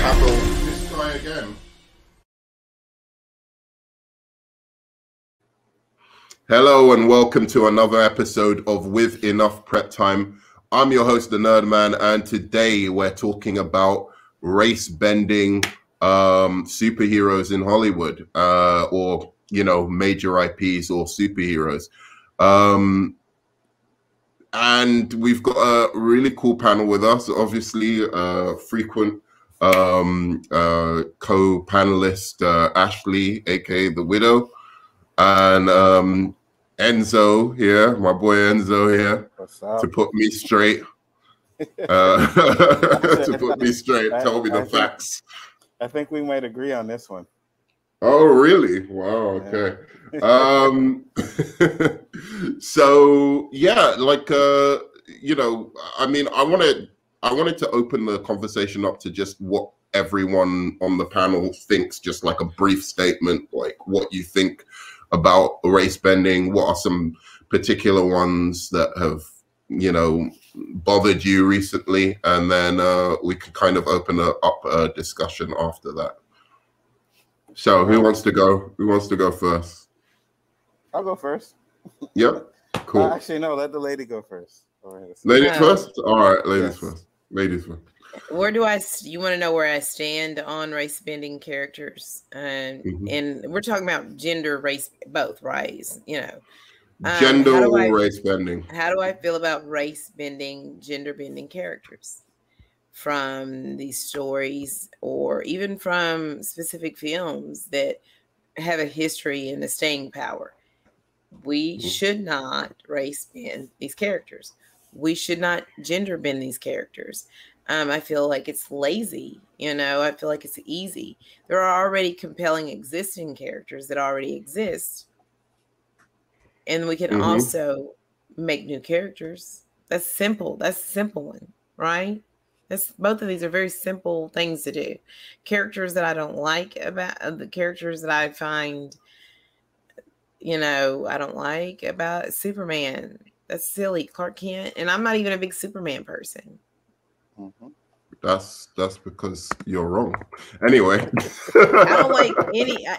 tackle this guy again. Hello and welcome to another episode of With Enough Prep Time. I'm your host, the Nerd Man, and today we're talking about race-bending superheroes in Hollywood, or major IPs or superheroes. And we've got a really cool panel with us. Obviously, frequent co-panelist Ashley, aka the Widow, and Enzo here, my boy Enzo here, to put me straight. To put me straight, tell me the facts. I think we might agree on this one. Oh, really? Wow. Okay. So yeah, like I mean, I wanted to open the conversation up to just what everyone on the panel thinks, just like a brief statement, like what you think about race bending. What are some particular ones that have bothered you recently, and then we can kind of open up a discussion after that. So who wants to go? Who wants to go first? I'll go first. Yep. Cool. Actually, no, let the lady go first. Ladies first? All right, ladies first. Ladies first. Where do you want to know where I stand on race bending characters? And we're talking about gender, race, both, right? Gender or race bending. How do I feel about race bending, gender bending characters from these stories, or even from specific films that have a history and a staying power? We should not race bend these characters. We should not gender bend these characters. I feel like it's lazy, I feel like it's easy. There are already compelling existing characters that already exist. And we can also make new characters. That's simple. That's a simple one, right? Both of these are very simple things to do. Characters that I don't like about the characters that I find, I don't like about Superman. That's silly. Clark Kent. And I'm not even a big Superman person. That's because you're wrong. Anyway, I don't like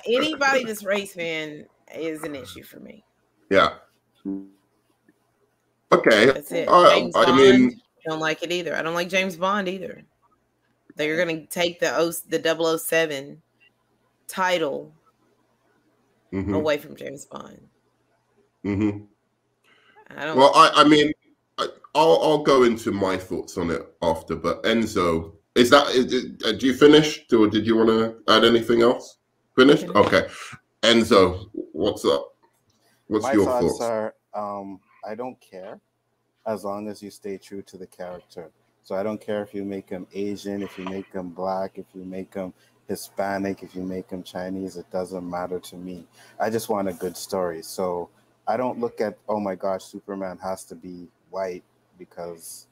anybody that's race fan is an issue for me. Yeah. Okay. That's it. James Bond, don't like it either. I don't like James Bond either. They're gonna take the 007 title away from James Bond. I don't. Well, I mean, I'll go into my thoughts on it after. But Enzo, do you finish, or did you want to add anything else? Finished? Okay. Enzo, what's up? What's your thoughts? My thoughts are, I don't care as long as you stay true to the character. So I don't care if you make him Asian, if you make him black, if you make him Hispanic, if you make him Chinese, it doesn't matter to me. I just want a good story. So I don't look at, oh my gosh, Superman has to be white, because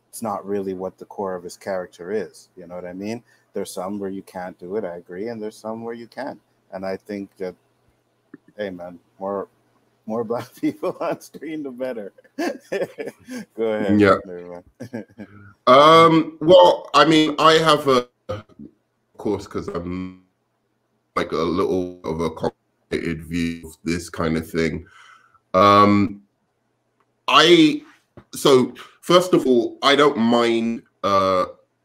it's not really what the core of his character is. You know what I mean? There's some where you can't do it, I agree, and there's some where you can. And I think that, hey man, more black people on screen, the better. Go ahead. Yeah. Well, I mean, I have of course, because I'm like a little of a complicated view of this kind of thing. So first of all, I don't mind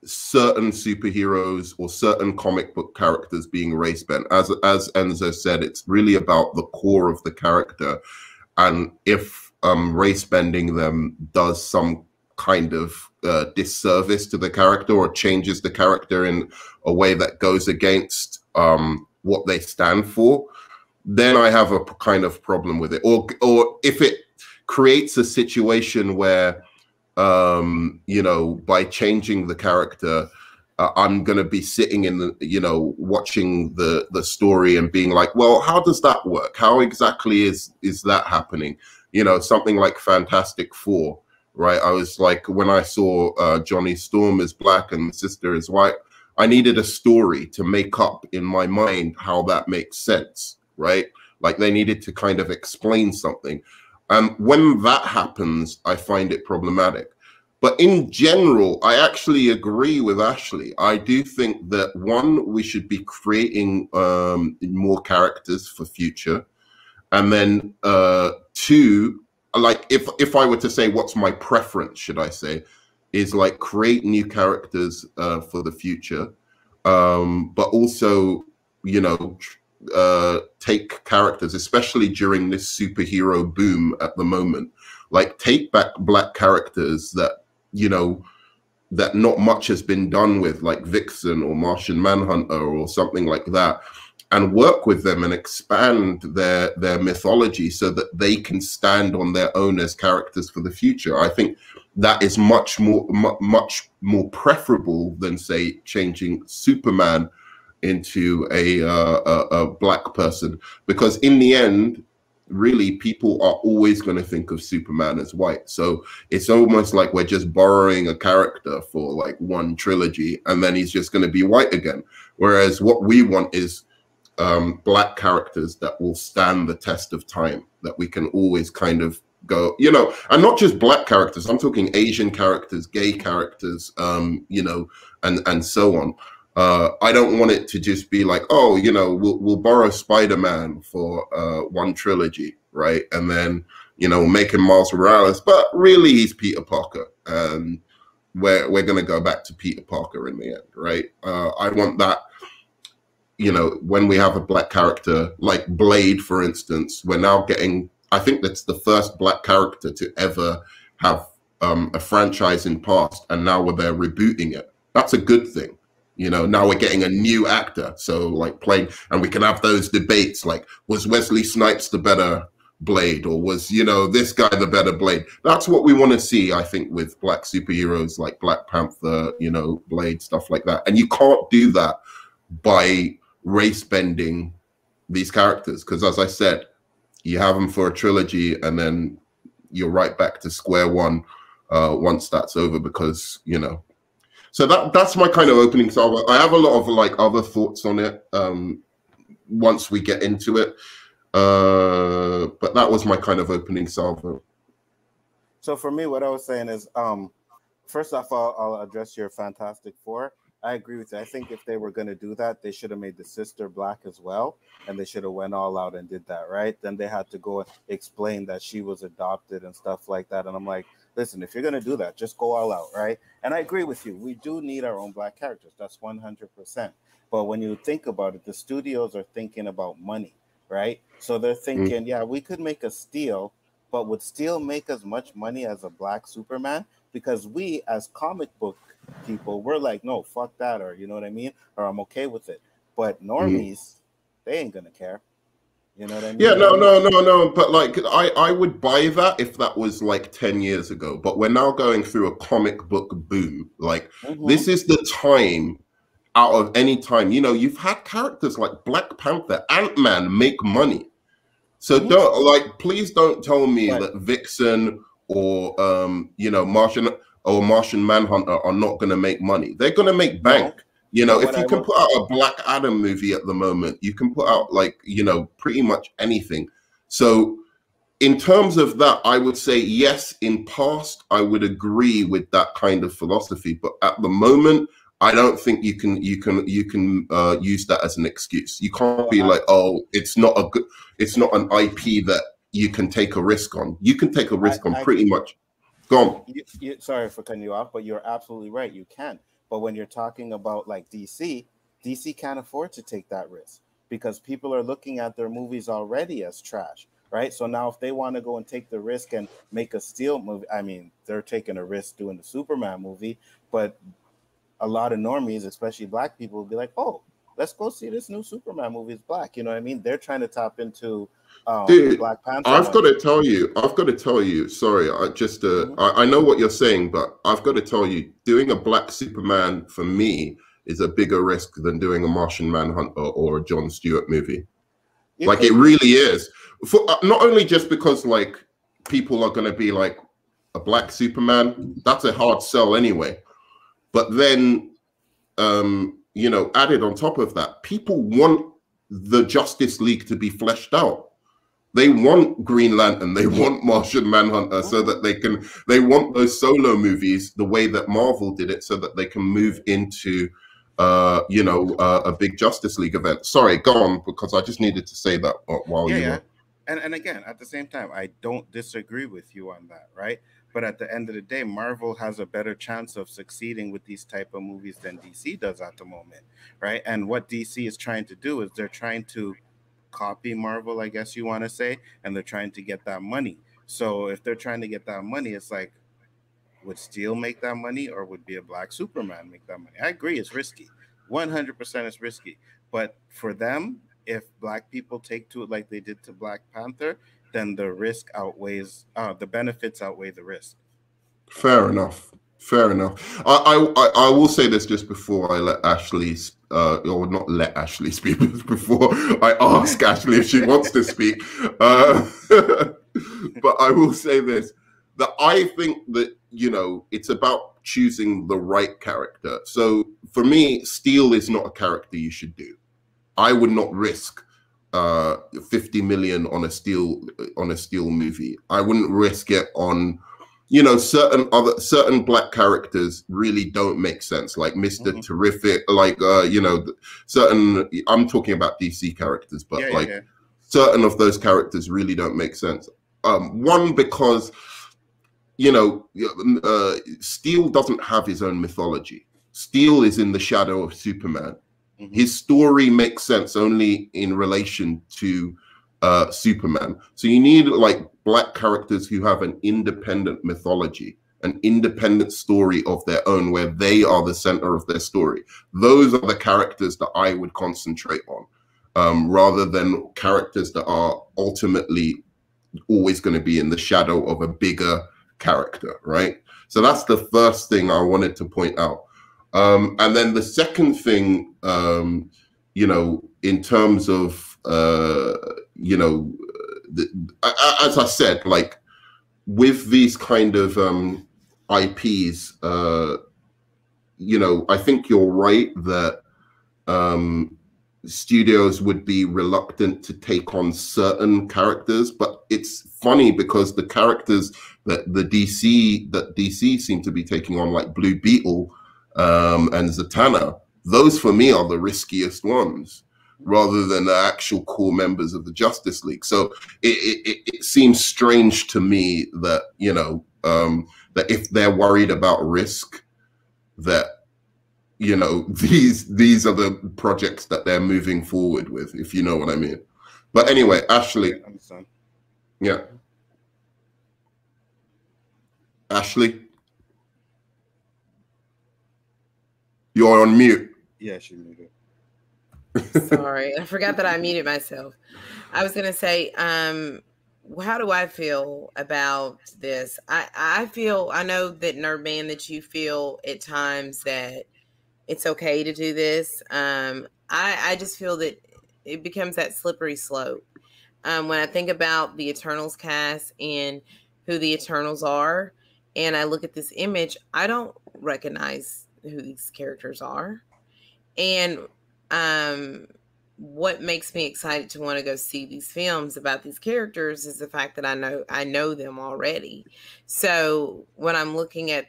certain superheroes or certain comic book characters being race bent. As Enzo said, it's really about the core of the character, and if race bending them does some kind of disservice to the character or changes the character in a way that goes against what they stand for, then I have a kind of problem with it. Or if it creates a situation where by changing the character, I'm going to be sitting in the, watching the story and being like, well, how does that work? How exactly is that happening? Something like Fantastic Four, right? I was like, when I saw Johnny Storm is black and sister is white, I needed a story to make up in my mind how that makes sense, right? Like they needed to kind of explain something. When that happens, I find it problematic. But in general, I actually agree with Ashley. I do think that one, we should be creating more characters for future, and then two, like if I were to say what's my preference, should I say, is like create new characters for the future, but also, you know, take characters, especially during this superhero boom at the moment, like take back black characters that, you know, that not much has been done with, like Vixen or Martian Manhunter or something like that, and work with them and expand their mythology so that they can stand on their own as characters for the future. I think that is much more preferable than, say, changing Superman into a black person, because in the end, really, people are always going to think of Superman as white. So it's almost like we're just borrowing a character for like one trilogy, and then he's just going to be white again. Whereas what we want is black characters that will stand the test of time, that we can always kind of go, you know, and not just black characters. I'm talking Asian characters, gay characters, you know, and so on. I don't want it to just be like, oh, you know, we'll borrow Spider-Man for one trilogy, right? And then, you know, make him Miles Morales, but really he's Peter Parker. And we're going to go back to Peter Parker in the end, right? I want that, you know, when we have a black character like Blade, for instance, we're now getting, I think that's the first black character to ever have a franchise in past, and now they're rebooting it. That's a good thing. You know, now we're getting a new actor, so like playing, and we can have those debates like, was Wesley Snipes the better Blade, or was, you know, this guy the better Blade? That's what we want to see, I think, with black superheroes like Black Panther, you know, Blade, stuff like that. And you can't do that by race bending these characters, because as I said, you have them for a trilogy and then you're right back to square one once that's over, because, you know. So that's my kind of opening salvo. I have a lot of like other thoughts on it once we get into it, but that was my kind of opening salvo. So for me, what I was saying is, first off, I'll address your Fantastic Four. I agree with you. I think if they were going to do that, they should have made the sister black as well, and they should have went all out and did that, right? Then they had to go and explain that she was adopted and stuff like that. And I'm like, listen, if you're going to do that, just go all out, right? And I agree with you. We do need our own black characters. That's 100%. But when you think about it, the studios are thinking about money, right? So they're thinking, yeah, we could make a Steel, but would Steel make as much money as a black Superman? Because we, as comic book people, we're like, no, fuck that, or you know what I mean? Or I'm okay with it. But normies, they ain't going to care. You know what I mean? Yeah, no. But like, I would buy that if that was like 10 years ago. But we're now going through a comic book boom. Like, this is the time out of any time. You know, you've had characters like Black Panther, Ant-Man make money. So don't, like, please don't tell me that Vixen or, you know, Martian Manhunter are not going to make money. They're going to make bank. No. You know, if you can put out a Black Adam movie at the moment, you can put out like, you know, pretty much anything. So in terms of that, I would say, yes, in past, I would agree with that kind of philosophy. But at the moment, I don't think you can use that as an excuse. You can't be like, oh, it's not an IP that you can take a risk on. You can take a risk on pretty much. Go on. Sorry for cutting you off, but you're absolutely right. You can. But when you're talking about like DC can't afford to take that risk because people are looking at their movies already as trash, right? So now if they want to go and take the risk and make a Steel movie, I mean, they're taking a risk doing the Superman movie, but a lot of normies, especially black people, will be like, oh, let's go see this new Superman movie. It's black. You know what I mean? They're trying to tap into Dude, Black Panther. I've got to tell you, sorry, I know what you're saying, but I've got to tell you, doing a black Superman for me is a bigger risk than doing a Martian Manhunter or a Jon Stewart movie. Like, it really is. For not only just because like people are going to be like, a black Superman, that's a hard sell anyway. But then, you know, added on top of that, people want the Justice League to be fleshed out. They want Green Lantern, they want Martian Manhunter, so that they want those solo movies the way that Marvel did it, so that they can move into a big Justice League event. Sorry, go on, because I just needed to say that while you were. And again, at the same time, I don't disagree with you on that, right? But at the end of the day, Marvel has a better chance of succeeding with these type of movies than DC does at the moment, right? And what DC is trying to do is they're trying to copy Marvel, I guess you want to say, and they're trying to get that money. So if they're trying to get that money, it's like, would Steel make that money, or would be a Black Superman make that money? I agree, it's risky. 100% it's risky. But for them, if Black people take to it like they did to Black Panther, then the risk outweighs, the benefits outweigh the risk. Fair enough. I will say this just before I let Ashley, or not let Ashley speak, before I ask Ashley if she wants to speak. But I will say this, that I think that, it's about choosing the right character. So for me, Steel is not a character you should do. I would not risk 50 million on a Steel movie. I wouldn't risk it on, certain Black characters really don't make sense, like Mr. Terrific, like certain, I'm talking about DC characters, but certain of those characters really don't make sense. One, because Steel doesn't have his own mythology. Steel is in the shadow of Superman. His story makes sense only in relation to Superman. So you need like Black characters who have an independent mythology, an independent story of their own, where they are the center of their story. Those are the characters that I would concentrate on, rather than characters that are ultimately always going to be in the shadow of a bigger character, right? So that's the first thing I wanted to point out. And then the second thing, in terms of, as I said, like with these kind of IPs, I think you're right that studios would be reluctant to take on certain characters, but it's funny because the characters that DC seem to be taking on, like Blue Beetle and Zatanna, those for me are the riskiest ones, rather than the actual core members of the Justice League. So it seems strange to me that that if they're worried about risk, that these are the projects that they're moving forward with, if you know what I mean. But anyway, Ashley. Yeah. Ashley, you're on mute. Yeah, she muted. Sorry, I forgot that I muted myself. I was going to say, how do I feel about this? I know that Nerdman, that you feel at times that it's okay to do this. I just feel that it becomes that slippery slope. When I think about the Eternals cast and who the Eternals are, and I look at this image, I don't recognize who these characters are. And what makes me excited to want to go see these films about these characters is the fact that I know them already. So when I'm looking at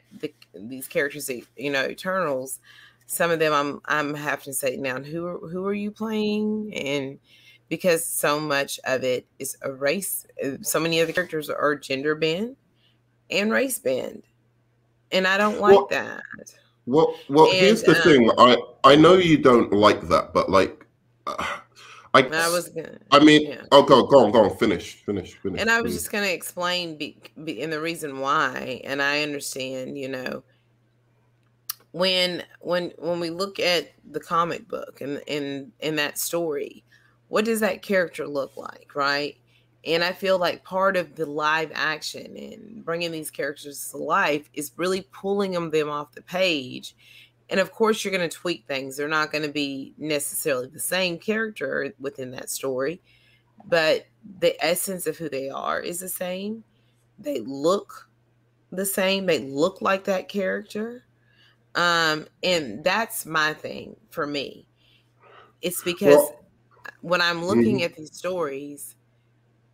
these characters, Eternals, some of them I'm having to say, now who are you playing? And because so much of it is a race, so many of the characters are gender bend and race bend, and I don't like that. Well, here's the thing. I know you don't like that, but like, go on, finish. And I was just going to explain and the reason why, and I understand, when we look at the comic book and in that story, what does that character look like, right? And I feel like part of the live action and bringing these characters to life is really pulling them off the page. And of course, you're going to tweak things. They're not going to be necessarily the same character within that story, but the essence of who they are is the same. They look the same. They look like that character. And that's my thing for me. It's because when I'm looking at these stories,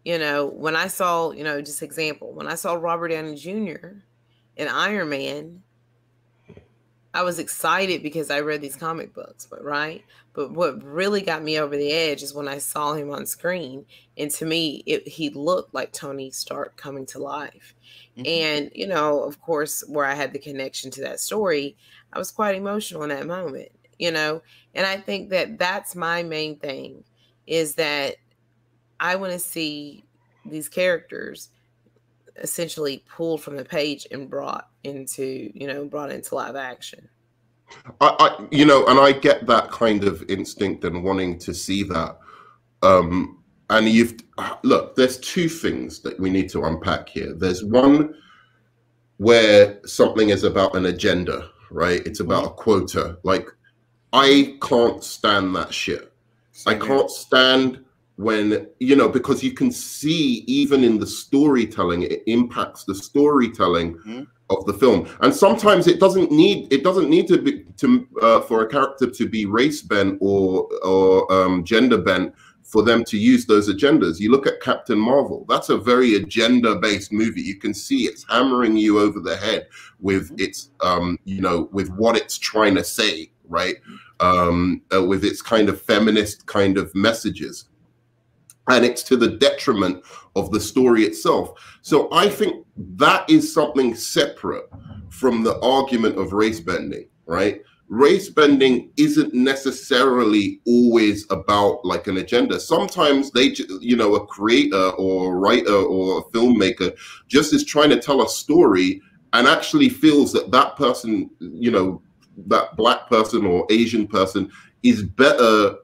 You know, when I saw, you know, just example, when I saw Robert Downey Jr. in Iron Man, I was excited because I read these comic books, but what really got me over the edge is when I saw him on screen, and to me, he looked like Tony Stark coming to life. And, you know, of course, where I had the connection to that story, I was quite emotional in that moment, you know, and I think that that's my main thing, is that I want to see these characters essentially pulled from the page and brought into live action. You know, and I get that kind of instinct and wanting to see that. And look, there's two things that we need to unpack here. There's one where something is about an agenda, right? It's about a quota. Like, I can't stand that shit. I can't stand when, you know, because you can see even in the storytelling, it impacts the storytelling of the film. And sometimes it doesn't need to be for a character to be race bent or gender bent for them to use those agendas. You look at Captain Marvel, that's a very agenda-based movie. You can see it's hammering you over the head with its you know, with what it's trying to say, right? With its kind of feminist kind of messages. And it's to the detriment of the story itself. So I think that is something separate from the argument of race bending, right? Race bending isn't necessarily always about like an agenda. Sometimes they, you know, a creator or a writer or a filmmaker just is trying to tell a story and actually feels that that person, you know, that Black person or Asian person is better,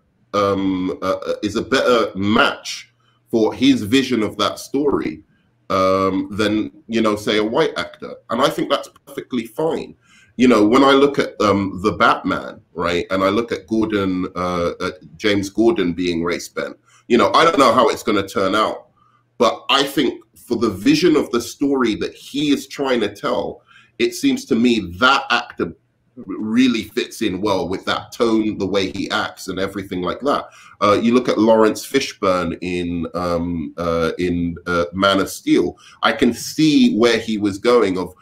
is a better match for his vision of that story than, you know, say a white actor. And I think that's perfectly fine. You know, when I look at the Batman, right, and I look at Gordon, James Gordon being race bent, you know, I don't know how it's going to turn out, but I think for the vision of the story that he is trying to tell, it seems to me that actor really fits in well with that tone, the way he acts and everything like that. You look at Lawrence Fishburne in Man of Steel. I can see where he was going of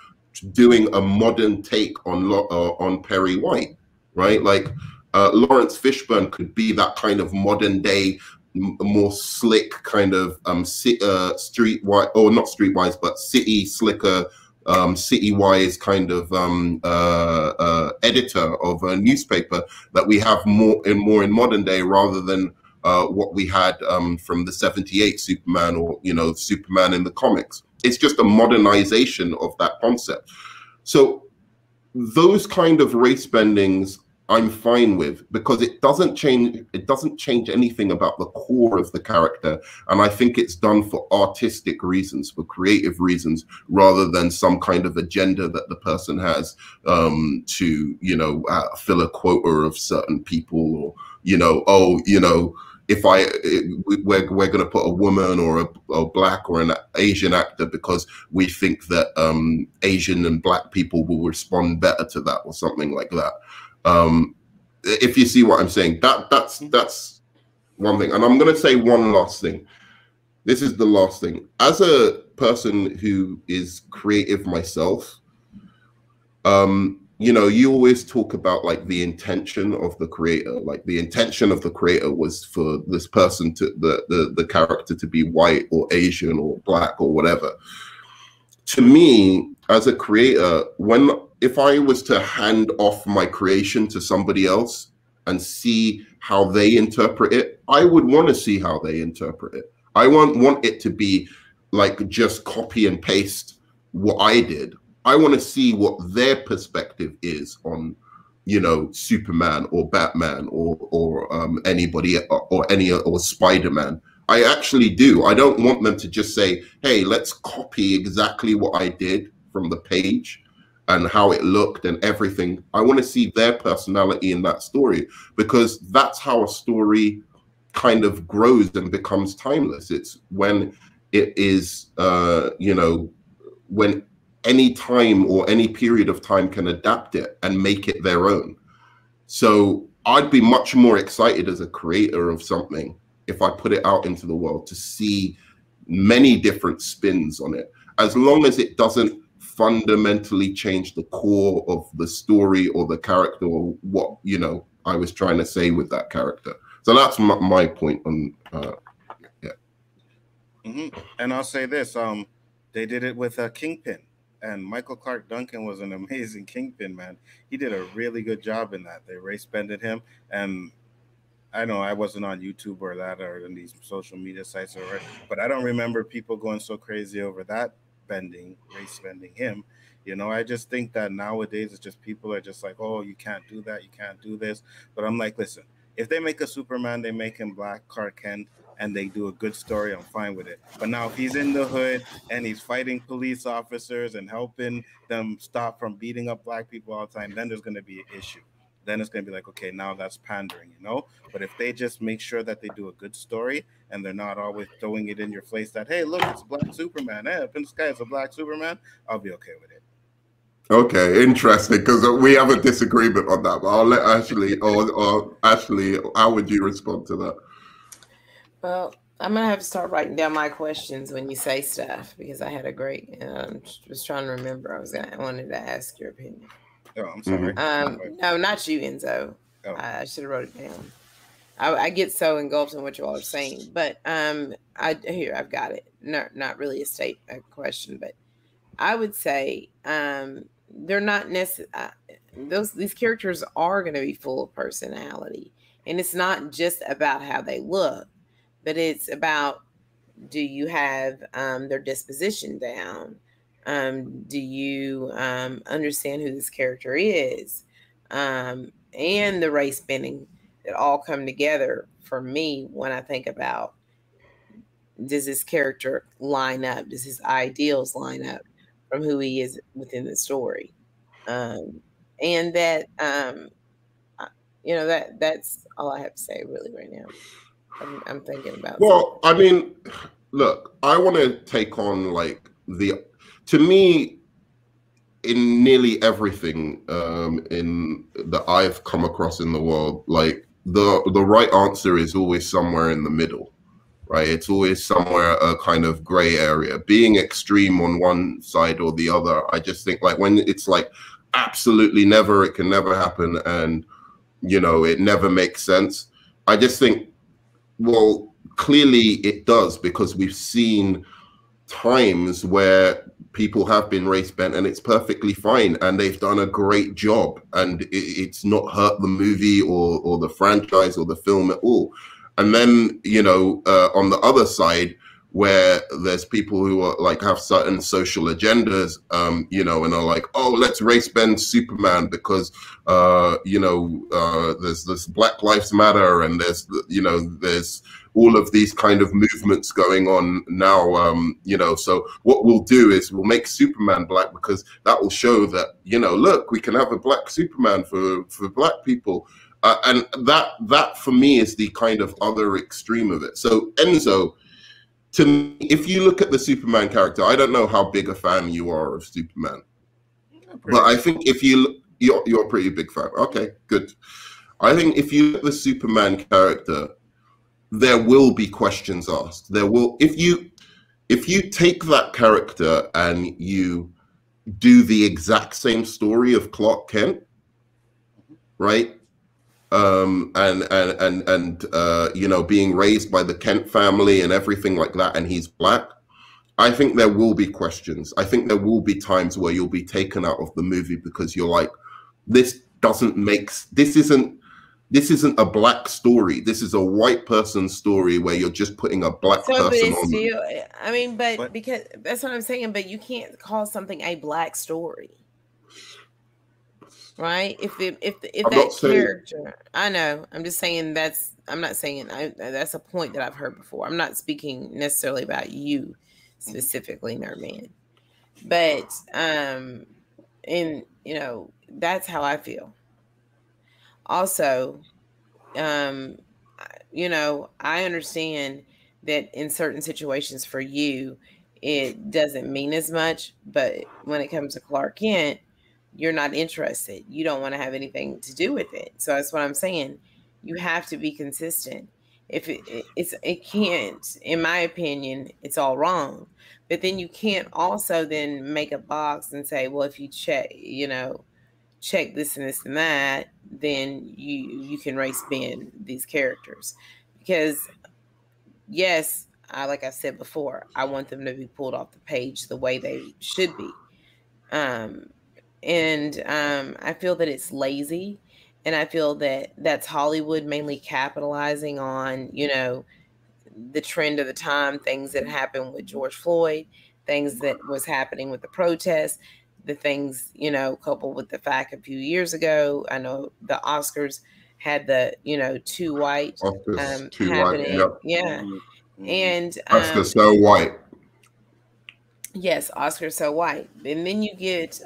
doing a modern take on Perry White, right? Like Lawrence Fishburne could be that kind of modern day, more slick kind of streetwise, or not streetwise, but city slicker, city-wise kind of editor of a newspaper that we have more in modern day, rather than what we had from the '78 Superman, or, you know, Superman in the comics. It's just a modernization of that concept. So those kind of race bendings I'm fine with, because it doesn't change anything about the core of the character. And I think it's done for artistic reasons, for creative reasons, rather than some kind of agenda that the person has to, you know, fill a quota of certain people, or, you know, oh, you know, if we're going to put a woman or a Black or an Asian actor because we think that Asian and Black people will respond better to that, or something like that. If you see what I'm saying, that's one thing. And I'm going to say one last thing. This is the last thing. As a person who is creative myself, you know, you always talk about like the intention of the creator. Like the intention of the creator was for this person to the character to be white or Asian or Black or whatever. To me, as a creator, if I was to hand off my creation to somebody else and see how they interpret it, I would want to see how they interpret it. I want it to be like just copy and paste what I did. I want to see what their perspective is on, you know, Superman or Batman or anybody or Spider-Man. I actually do. I don't want them to just say, hey, let's copy exactly what I did from the page and how it looked and everything. I want to see their personality in that story, because that's how a story kind of grows and becomes timeless. It's when it is, you know, when any time or any period of time can adapt it and make it their own. So I'd be much more excited as a creator of something if I put it out into the world to see many different spins on it, as long as it doesn't fundamentally change the core of the story or the character or what, you know, I was trying to say with that character. So that's my point on yeah. And I'll say this, they did it with Kingpin, and Michael Clark Duncan was an amazing Kingpin, man. He did a really good job in that. They race bended him, and I know I wasn't on YouTube or that or in these social media sites or, but I don't remember people going so crazy over that race bending him. You know, I just think that nowadays it's just people are just like, oh, you can't do that, you can't do this. But I'm like, listen, if they make a Superman, they make him black, Clark Kent, and they do a good story, I'm fine with it. But now if he's in the hood and he's fighting police officers and helping them stop from beating up black people all the time, then there's going to be an issue. Then it's going to be like, okay, now that's pandering, you know? But if they just make sure that they do a good story and they're not always throwing it in your face that, hey, look, it's Black Superman. Hey, up in the sky, it's a Black Superman. I'll be okay with it. Okay, interesting, because we have a disagreement on that. But I'll let Ashley, or Ashley, how would you respond to that? Well, I'm going to have to start writing down my questions when you say stuff, because I had a great, was trying to remember. I wanted to ask your opinion. Oh, I'm sorry. No, not you, Enzo. Oh. I should have wrote it down. I get so engulfed in what you all are saying, but I've got it. Not really a question, but I would say they're not necessarily these characters are going to be full of personality, and it's not just about how they look, but it's about, do you have their disposition down? Do you understand who this character is? And the race bending that all come together for me when I think about, does this character line up? Does his ideals line up from who he is within the story? And that, you know, that's all I have to say really right now. I'm thinking about. Well, I mean, look, I want to take on like to me, in nearly everything in that I've come across in the world, like the right answer is always somewhere in the middle, right? It's always somewhere a kind of gray area. Being extreme on one side or the other, I just think like when it's like absolutely never, it can never happen, and you know it never makes sense. I just think, well, clearly it does, because we've seen times where people have been race bent and it's perfectly fine and they've done a great job and it's not hurt the movie or the franchise or the film at all. And then, you know, on the other side, where there's people who are like have certain social agendas, you know, and are like, oh, let's race bend Superman because, you know, there's this Black Lives Matter and there's, you know, there's all of these kind of movements going on now, you know, so what we'll do is we'll make Superman black because that will show that, you know, look, we can have a black Superman for black people. And that for me is the kind of other extreme of it. So Enzo, to me, if you look at the Superman character, I don't know how big a fan you are of Superman, but I think if you're a pretty big fan. Okay, good. I think if you look at the Superman character, there will be questions asked. There will, if you take that character and you do the exact same story of Clark Kent, right? And you know, being raised by the Kent family and everything like that, and he's black, I think there will be questions. I think there will be times where you'll be taken out of the movie because you're like, this isn't a black story. This is a white person story where you're just putting a black person on. Still, I mean, but because that's what I'm saying, but you can't call something a black story. Right? If that character, I know. I'm just saying I'm not saying that's a point that I've heard before. I'm not speaking necessarily about you specifically, Nerdman. But and you know, that's how I feel. Also, you know, I understand that in certain situations for you, it doesn't mean as much, but when it comes to Clark Kent, you're not interested. You don't want to have anything to do with it. So that's what I'm saying. You have to be consistent. if it can't, in my opinion, it's all wrong. But then you can't also then make a box and say, well, if you check, check this and this and that, then you can race bend these characters. Because yes, like I said before, I want them to be pulled off the page the way they should be. I feel that it's lazy, and I feel that that's Hollywood mainly capitalizing on, the trend of the time, things that happened with George Floyd, things that was happening with the protests, the things, coupled with the fact a few years ago, I know the Oscars had the, too white too happening. White, yeah. And Oscar So White. Yes, Oscar So White. And then you get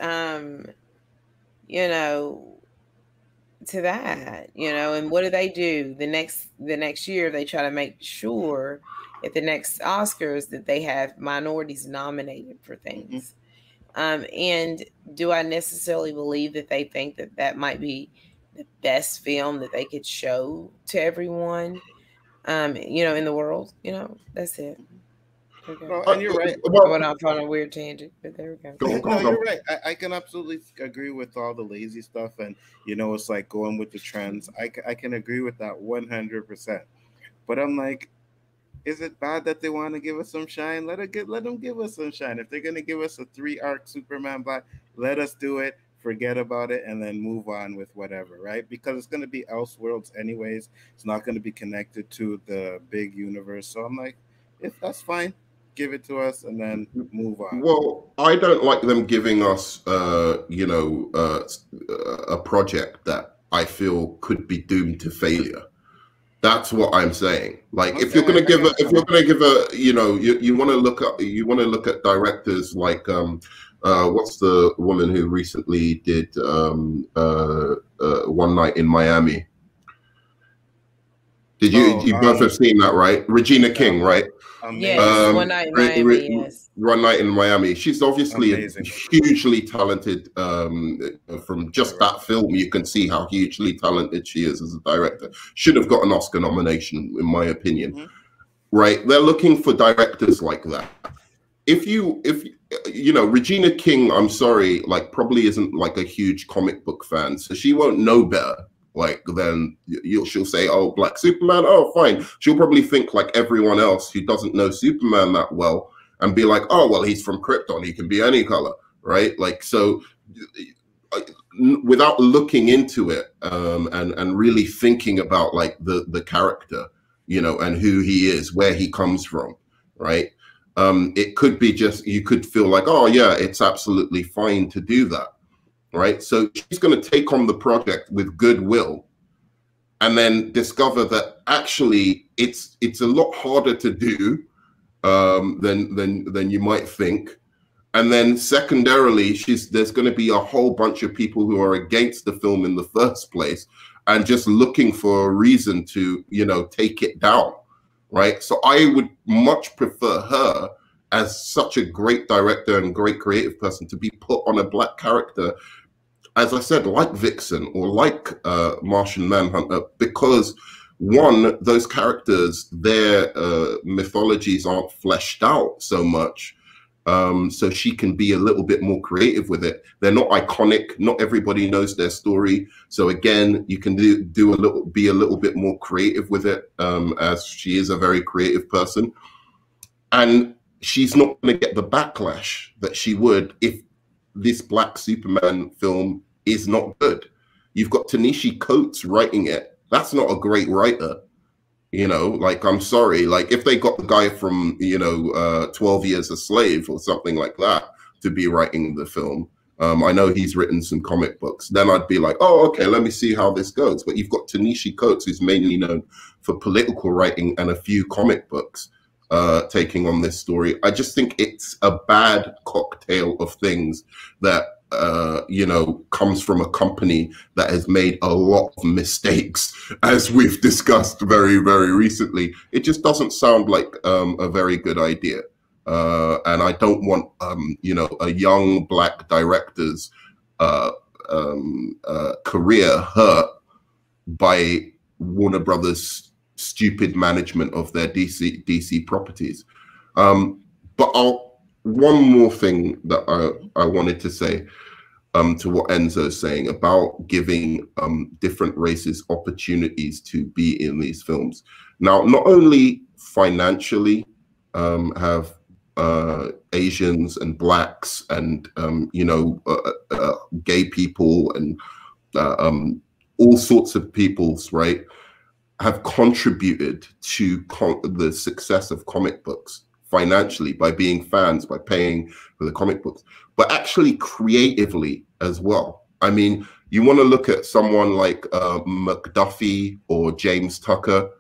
to that, and what do? The next year they try to make sure at the next Oscars that they have minorities nominated for things. And do I necessarily believe that they think that that might be the best film that they could show to everyone, in the world? That's it. Okay. No, and you're right. I went off on a weird tangent, but there we go. No, you're right. I can absolutely agree with all the lazy stuff, and it's like going with the trends. I can agree with that 100%. But I'm like, is it bad that they want to give us some shine? Let them give us some shine. If they're gonna give us a 3-arc Superman Black, let us do it. Forget about it and then move on with whatever, right? Because it's gonna be Elseworlds anyways. It's not gonna be connected to the big universe. So I'm like, if that's fine, give it to us and then move on. Well, I don't like them giving us, a project that I feel could be doomed to failure. That's what I'm saying. Like, if you're going to give a, you want to look at directors like, what's the woman who recently did One Night in Miami? You both have seen that, right? Regina King, right? Yes, One Night in Miami, yes. One Night in Miami. She's obviously amazing. Hugely talented. From just that film, you can see how hugely talented she is as a director. Should have got an Oscar nomination, in my opinion. Right? They're looking for directors like that. If Regina King, I'm sorry, like probably isn't like a huge comic book fan, so she won't know better. Like, then she'll say, oh, Black Superman, oh, fine. She'll probably think like everyone else who doesn't know Superman that well and be like, oh, well, he's from Krypton. He can be any color, right? Like, so without looking into it and really thinking about like the character, and who he is, where he comes from, right? It could be just, you could feel like, oh, yeah, it's absolutely fine to do that. Right, so she's going to take on the project with goodwill, and then discover that actually it's a lot harder to do than you might think, and then secondarily, there's going to be a whole bunch of people who are against the film in the first place, and just looking for a reason to take it down. Right, so I would much prefer her as such a great director and great creative person to be put on a Black character, as I said, like Vixen or like Martian Manhunter, because one, those characters, their mythologies aren't fleshed out so much, so she can be a little bit more creative with it. They're not iconic. Not everybody knows their story. So again, you can be a little bit more creative with it, as she is a very creative person, and she's not going to get the backlash that she would if this Black Superman film is not good. You've got Ta-Nehisi Coates writing it. That's not a great writer. Like, I'm sorry. Like, if they got the guy from, 12 Years a Slave or something like that to be writing the film, I know he's written some comic books, then I'd be like, oh, okay, let me see how this goes. But you've got Ta-Nehisi Coates, who's mainly known for political writing and a few comic books, taking on this story. I just think it's a bad cocktail of things that comes from a company that has made a lot of mistakes, as we've discussed very, very recently. It just doesn't sound like a very good idea, and I don't want a young Black director's career hurt by Warner Brothers stupid management of their DC properties. But one more thing that I wanted to say to what Enzo's saying about giving different races opportunities to be in these films. Now, not only financially have Asians and blacks and gay people and all sorts of peoples, right, have contributed to the success of comic books financially by being fans, by paying for the comic books, but actually creatively as well. I mean, you want to look at someone like McDuffie or James Tucker,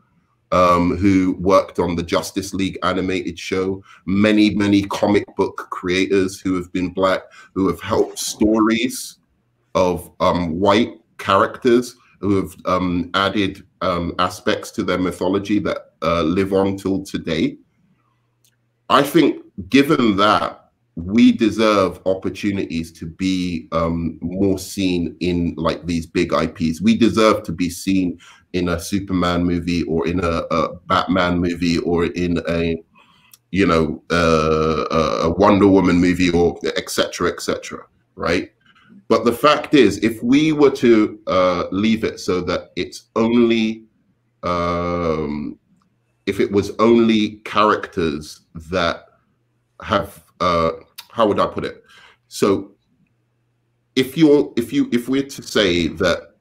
who worked on the Justice League animated show, many comic book creators who have been black, who have helped stories of white characters, who have added aspects to their mythology that live on till today. I think given that, we deserve opportunities to be more seen in like these big IPs. We deserve to be seen in a Superman movie or in a Batman movie or in a Wonder Woman movie or etc., right? But the fact is, if we were to leave it so that it's only if it was only characters that have how would I put it? So if we're to say that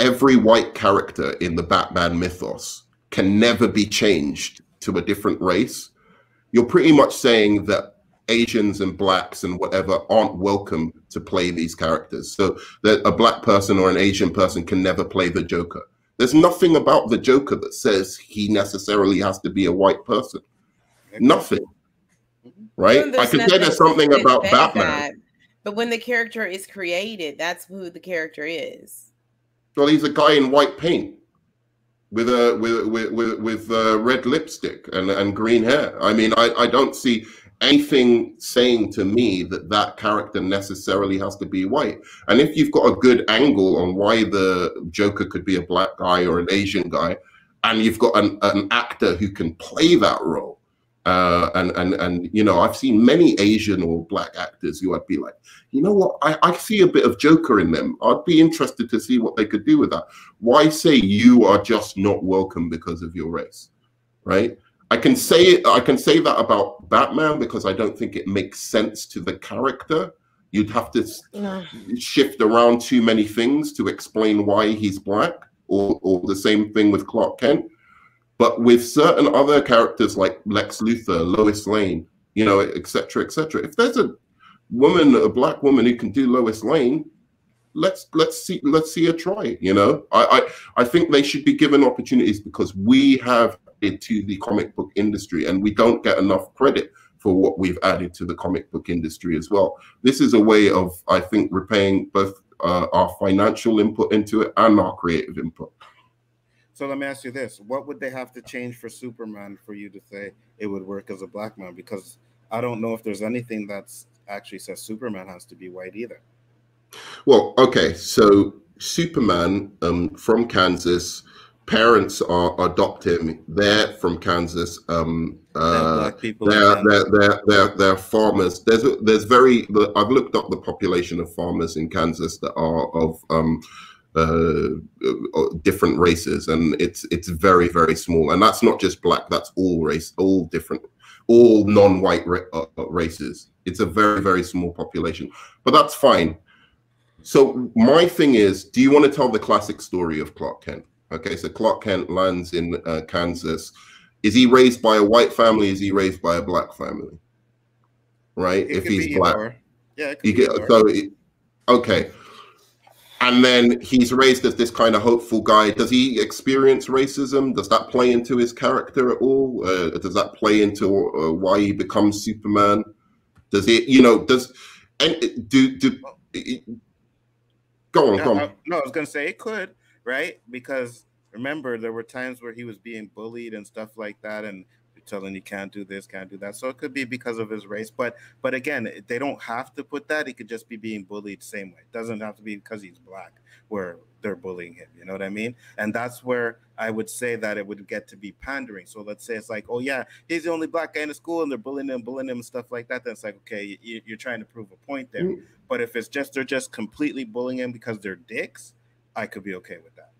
every white character in the Batman mythos can never be changed to a different race, you're pretty much saying that Asians and blacks and whatever aren't welcome to play these characters. So that a black person or an Asian person can never play the Joker. There's nothing about the Joker that says he necessarily has to be a white person. Nothing. Right? I can say there's something about Batman. But when the character is created, that's who the character is. Well, he's a guy in white paint with red lipstick and green hair. I mean, I don't see anything saying to me that that character necessarily has to be white. And if you've got a good angle on why the Joker could be a black guy or an Asian guy, and you've got an actor who can play that role, and I've seen many Asian or black actors who I'd be like, you know what, I see a bit of Joker in them. I'd be interested to see what they could do with that. Why say you are just not welcome because of your race, right? I can say that about Batman because I don't think it makes sense to the character. You'd have to shift around too many things to explain why he's black, or the same thing with Clark Kent. But with certain other characters like Lex Luthor, Lois Lane, etc., if there's a black woman who can do Lois Lane, let's see her try. I think they should be given opportunities because we have added to the comic book industry, and we don't get enough credit for what we've added to the comic book industry as well. This is a way of, I think, repaying both our financial input into it and our creative input. So let me ask you this. What would they have to change for Superman for you to say it would work as a black man? Because I don't know if there's anything that's actually says Superman has to be white either. Well, okay. So Superman from Kansas, parents are adopting. They're from Kansas. Black people. They're farmers. I've looked up the population of farmers in Kansas that are of different races, and it's very, very small. And that's not just black, that's all race, all non-white races. It's a very, very small population, but that's fine. So my thing is, do you want to tell the classic story of Clark Kent? Okay, so Clark Kent lands in Kansas. Is he raised by a white family? Is he raised by a black family? Right? If he's black. Yeah, okay. And then he's raised as this kind of hopeful guy. Does he experience racism? Does that play into his character at all? Does that play into why he becomes Superman? Does he, go on, go on. No, I was going to say it could, right? Because remember, there were times where he was being bullied and stuff like that, and telling you can't do this, can't do that. So it could be because of his race, but again, they don't have to put that. He could just be being bullied the same way. It doesn't have to be because he's black where they're bullying him. You know what I mean? And that's where I would say that it would get to be pandering. So let's say it's like, oh yeah, he's the only black guy in the school, and they're bullying him, and stuff like that. Then it's like, okay, you're trying to prove a point there. But if it's just they're just completely bullying him because they're dicks, I could be okay with that.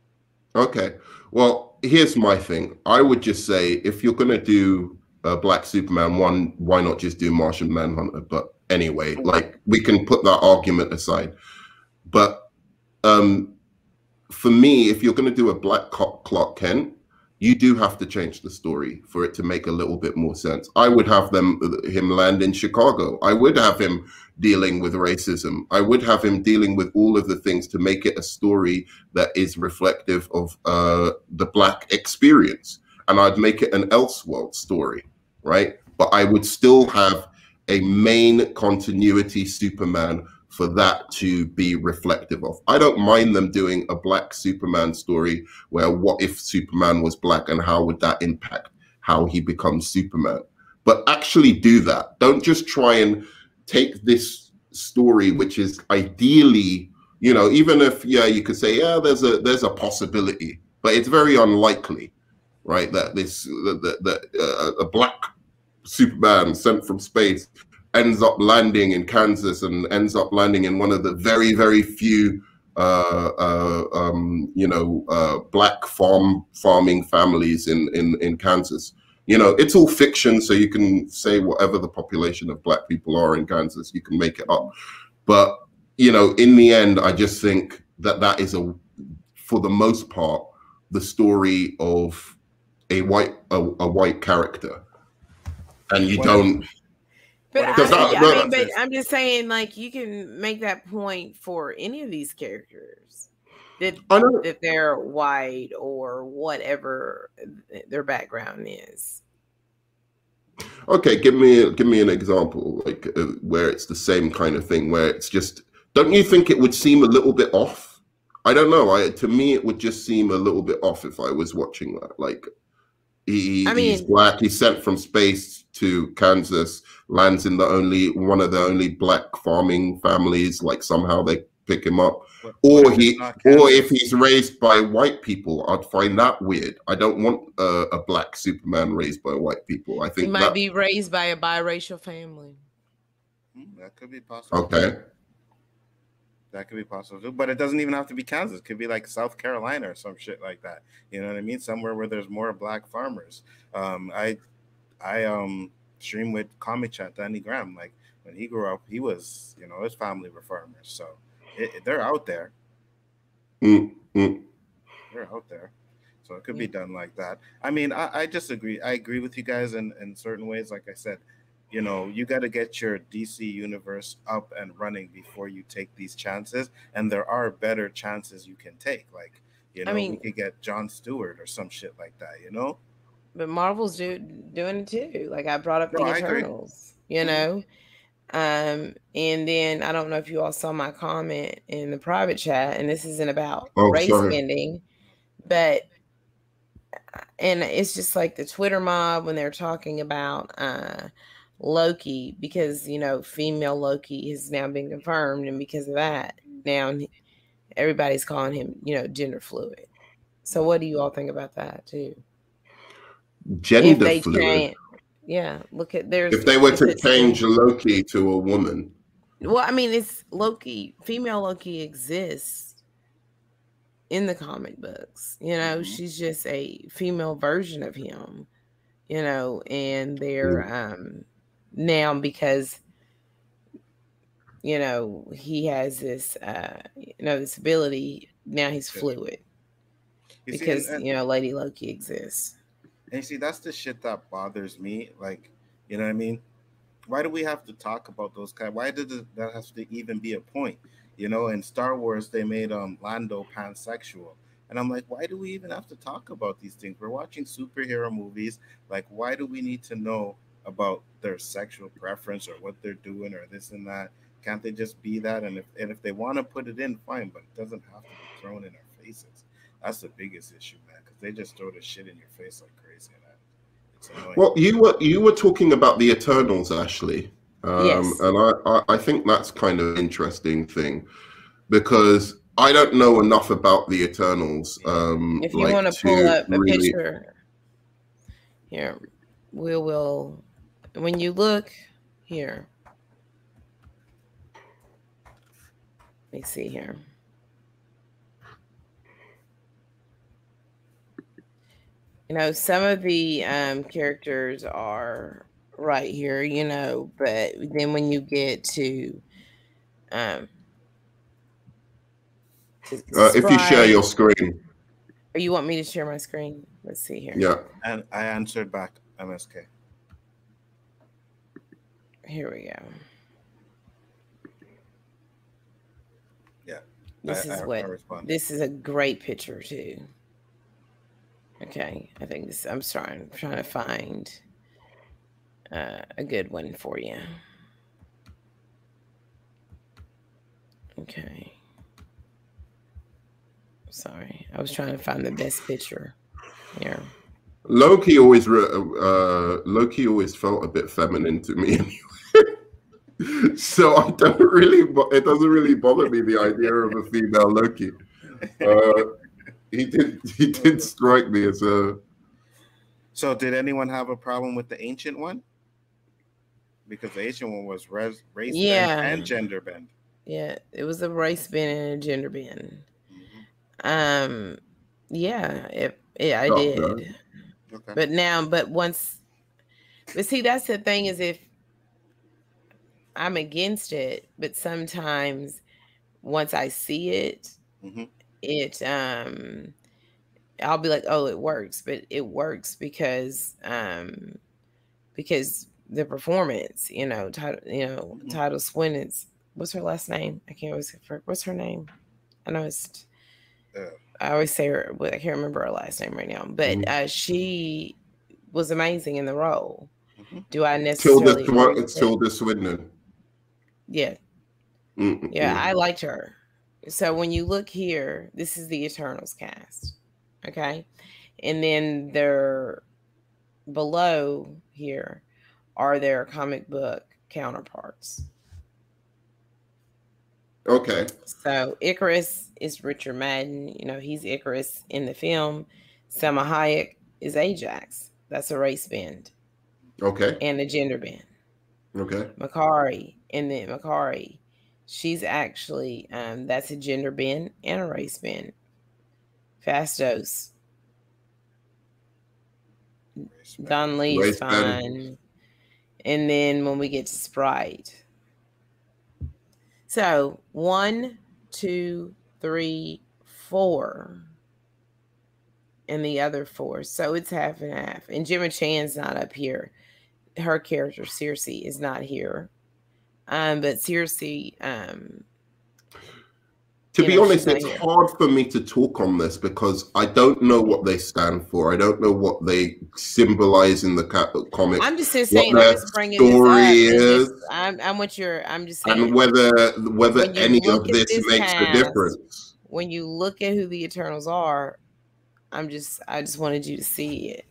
Okay. Well, here's my thing. I would just say, if you're going to do a Black Superman one, why not just do Martian Manhunter? But anyway, like, we can put that argument aside. But for me, if you're going to do a Black Clark Kent, you do have to change the story for it to make a little bit more sense. I would have him land in Chicago. I would have him dealing with racism. I would have him dealing with all of the things to make it a story that is reflective of the Black experience. And I'd make it an Elseworld story, right? But I would still have a main continuity Superman for that to be reflective of. I don't mind them doing a Black Superman story where what if Superman was black and how would that impact how he becomes Superman? But actually do that. Don't just try and take this story, which is ideally, you know, even if, yeah, you could say, yeah, there's a possibility, but it's very unlikely, right? That a black Superman sent from space ends up landing in Kansas and ends up landing in one of the very, very few, black farming families in Kansas. You know, it's all fiction, so you can say whatever the population of black people are in Kansas, you can make it up. But, you know, in the end, I just think that is for the most part, the story of a white character, and you don't. But but I'm just saying, like, you can make that point for any of these characters that they're white or whatever their background is. Okay, give me an example, like where it's the same kind of thing, where it's just. Don't you think it would seem a little bit off? I don't know. To me, it would just seem a little bit off if I was watching that. Like, he's black. He's sent from space to Kansas, lands in one of the only black farming families. Like, somehow they pick him up, or if he's raised by white people, I'd find that weird. I don't want a black Superman raised by white people. I think he might be raised by a biracial family. That could be possible. Okay. That could be possible, but it doesn't even have to be Kansas. It could be like South Carolina or some shit like that. You know what I mean? Somewhere where there's more black farmers. I stream with Comic Chat, Danny Graham. Like, when he grew up, he was, you know, his family were farmers. So they're out there. They're out there. So it could be done like that. I mean, I just agree. I agree with you guys in certain ways. Like I said, you know, you got to get your DC universe up and running before you take these chances. And there are better chances you can take. Like, you know, we could get Jon Stewart or some shit like that, you know? But Marvel's doing it too. Like, I brought up the Eternals, you know? And then I don't know if you all saw my comment in the private chat, and this isn't about race bending, but and it's just like the Twitter mob when they're talking about Loki, because, you know, female Loki has now been confirmed, and because of that, now everybody's calling him, you know, gender fluid. So what do you all think about that too? Gender fluid. Yeah, look at if they were to change Loki to a woman. Well, I mean, it's Loki. Female Loki exists in the comic books. You know, she's just a female version of him. You know, and they're now, because, you know, he has this this ability. Now he's fluid because you know, Lady Loki exists. And you see, that's the shit that bothers me. Like, you know what I mean? Why do we have to talk about those kind? Why did that have to even be a point? You know, in Star Wars, they made Lando pansexual. And I'm like, why do we even have to talk about these things? We're watching superhero movies. Like, why do we need to know about their sexual preference or what they're doing or this and that? Can't they just be that? And if they want to put it in, fine, but it doesn't have to be thrown in our faces. That's the biggest issue, man, because they just throw the shit in your face like crazy. Well, you were talking about the Eternals, Ashley, Yes. and I think that's kind of an interesting thing because I don't know enough about the Eternals. If you want to pull up a picture here, we will. When you look here, let me see here. You know, some of the characters are right here, you know, but then when you get to if you share your screen. Or you want me to share my screen? Let's see here. Yeah. And I answered back MSK. Here we go. Yeah. This is a great picture too. Okay, I think this. I'm trying to find a good one for you. Okay. Sorry, I was trying to find the best picture here. Loki always felt a bit feminine to me anyway. So I don't really. It doesn't really bother me the idea of a female Loki. He did strike me as a. So did anyone have a problem with the ancient one? Because the ancient one was race bend and gender bend. Yeah, it was a race bend and a gender bend. Mm-hmm. I did. Okay. But see, that's the thing is if I'm against it, but sometimes once I see it, I'll be like, oh, it works, but it works because the performance, Title Swinton's, what's her last name? I can't always remember. What's her name? I know it's. I always say her, but I can't remember her last name right now. But she was amazing in the role. Do I necessarily? Tilda Swinton. Yeah. Yeah, I liked her. So when you look here, this is the Eternals cast. Okay. And then they're below here are their comic book counterparts. Okay. So Ikaris is Richard Madden. He's Ikaris in the film. Selma Hayek is Ajax. That's a race bend. Okay. And a gender bend. Okay. Makari, she's actually, that's a gender bend and a race bend. Phastos. Don Lee is fine. And then when we get to Sprite. So 1, 2, 3, 4. And the other 4. So it's half and half. And Gemma Chan's not up here. Her character, Circe, is not here. But Circe... to be honest, it's hard for me to talk on this because I don't know what they stand for. I don't know what they symbolize in the comic. I'm just saying, I'm just bringing this up. I'm just saying. And whether any of this makes a difference. When you look at who the Eternals are, I just wanted you to see it.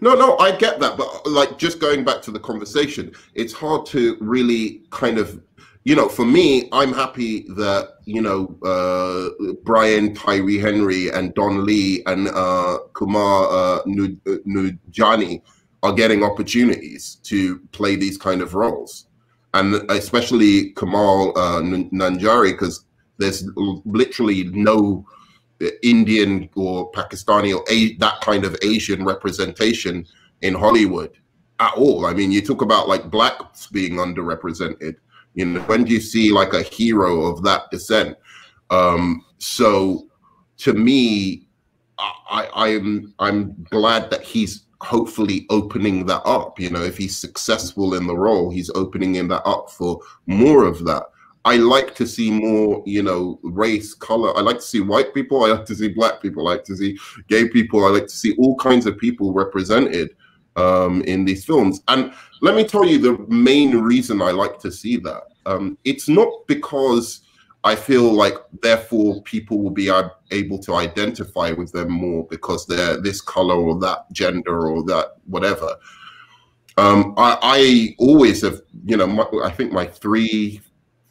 No, I get that. But like just going back to the conversation, it's hard to really kind of, for me, I'm happy that, Brian Tyree Henry and Don Lee and Kumar Nujani are getting opportunities to play these kind of roles. And especially Kamal Nanjiani, because there's literally no Indian or Pakistani or that kind of Asian representation in Hollywood at all. I mean, you talk about like blacks being underrepresented. When do you see like a hero of that descent? So to me, I'm glad that he's hopefully opening that up. If he's successful in the role, he's opening that up for more of that. I like to see more, race, color. I like to see white people. I like to see black people. I like to see gay people. I like to see all kinds of people represented in these films. And let me tell you the main reason I like to see that. It's not because I feel like therefore people will be able to identify with them more because they're this color or that gender or that whatever. I always have, you know, I think my 3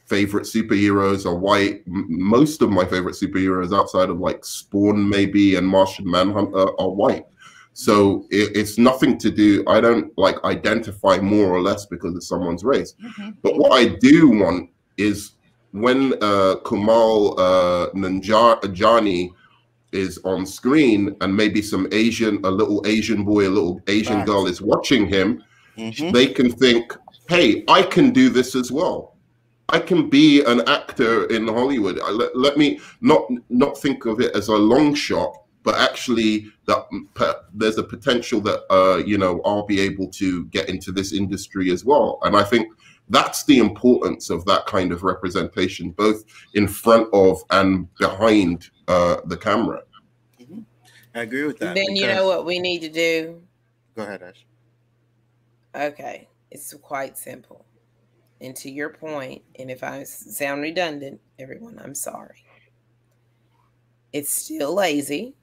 favorite superheroes are white. Most of my favorite superheroes outside of like Spawn maybe and Martian Manhunter are white. So it's nothing to do, I don't like identify more or less because of someone's race. But what I do want is when Kumail Nanjiani is on screen and maybe a little Asian boy, a little Asian girl is watching him, they can think, hey, I can do this as well. I can be an actor in Hollywood. Let me not think of it as a long shot, but actually that there's a potential that you know, I'll be able to get into this industry as well. And I think that's the importance of that kind of representation, both in front of and behind the camera. I agree with that. Then you know what we need to do? Go ahead, Ash. Okay, it's quite simple. And to your point, and if I sound redundant, everyone, I'm sorry. It's still lazy.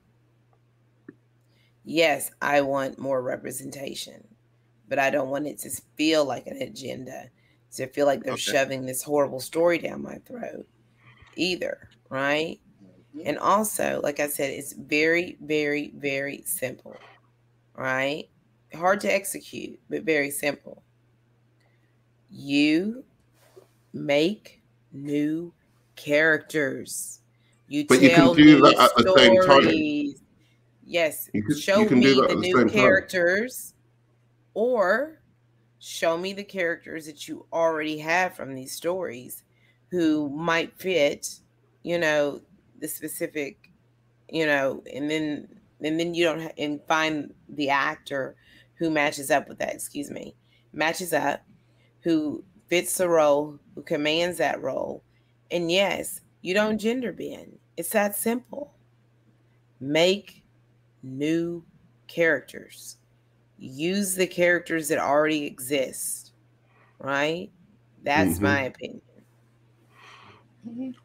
Yes, I want more representation, but I don't want it to feel like an agenda, to feel like they're shoving this horrible story down my throat either, right? And also, like I said, it's very, very, very simple, right? Hard to execute, but very simple. You make new characters. But you can do that at the same time. Yes, show me the new characters, or show me the characters that you already have from these stories who might fit, you know, the specific, you know, and then you don't and find the actor who matches up with that, matches up, who fits the role, who commands that role. And yes, you don't gender bend. It's that simple. Make new characters. Use the characters that already exist, right? That's my opinion.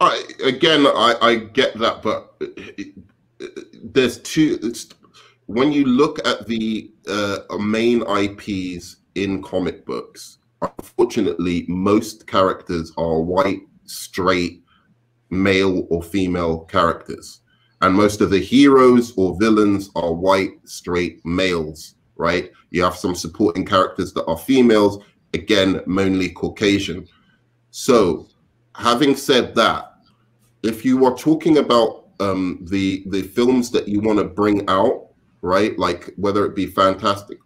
I get that, but there's two. When you look at the main IPs in comic books, unfortunately, most characters are white, straight, male or female characters. And most of the heroes or villains are white, straight males, right? You have some supporting characters that are females, again, mainly Caucasian. So having said that, if you are talking about the films that you want to bring out, right? Like whether it be Fantastic,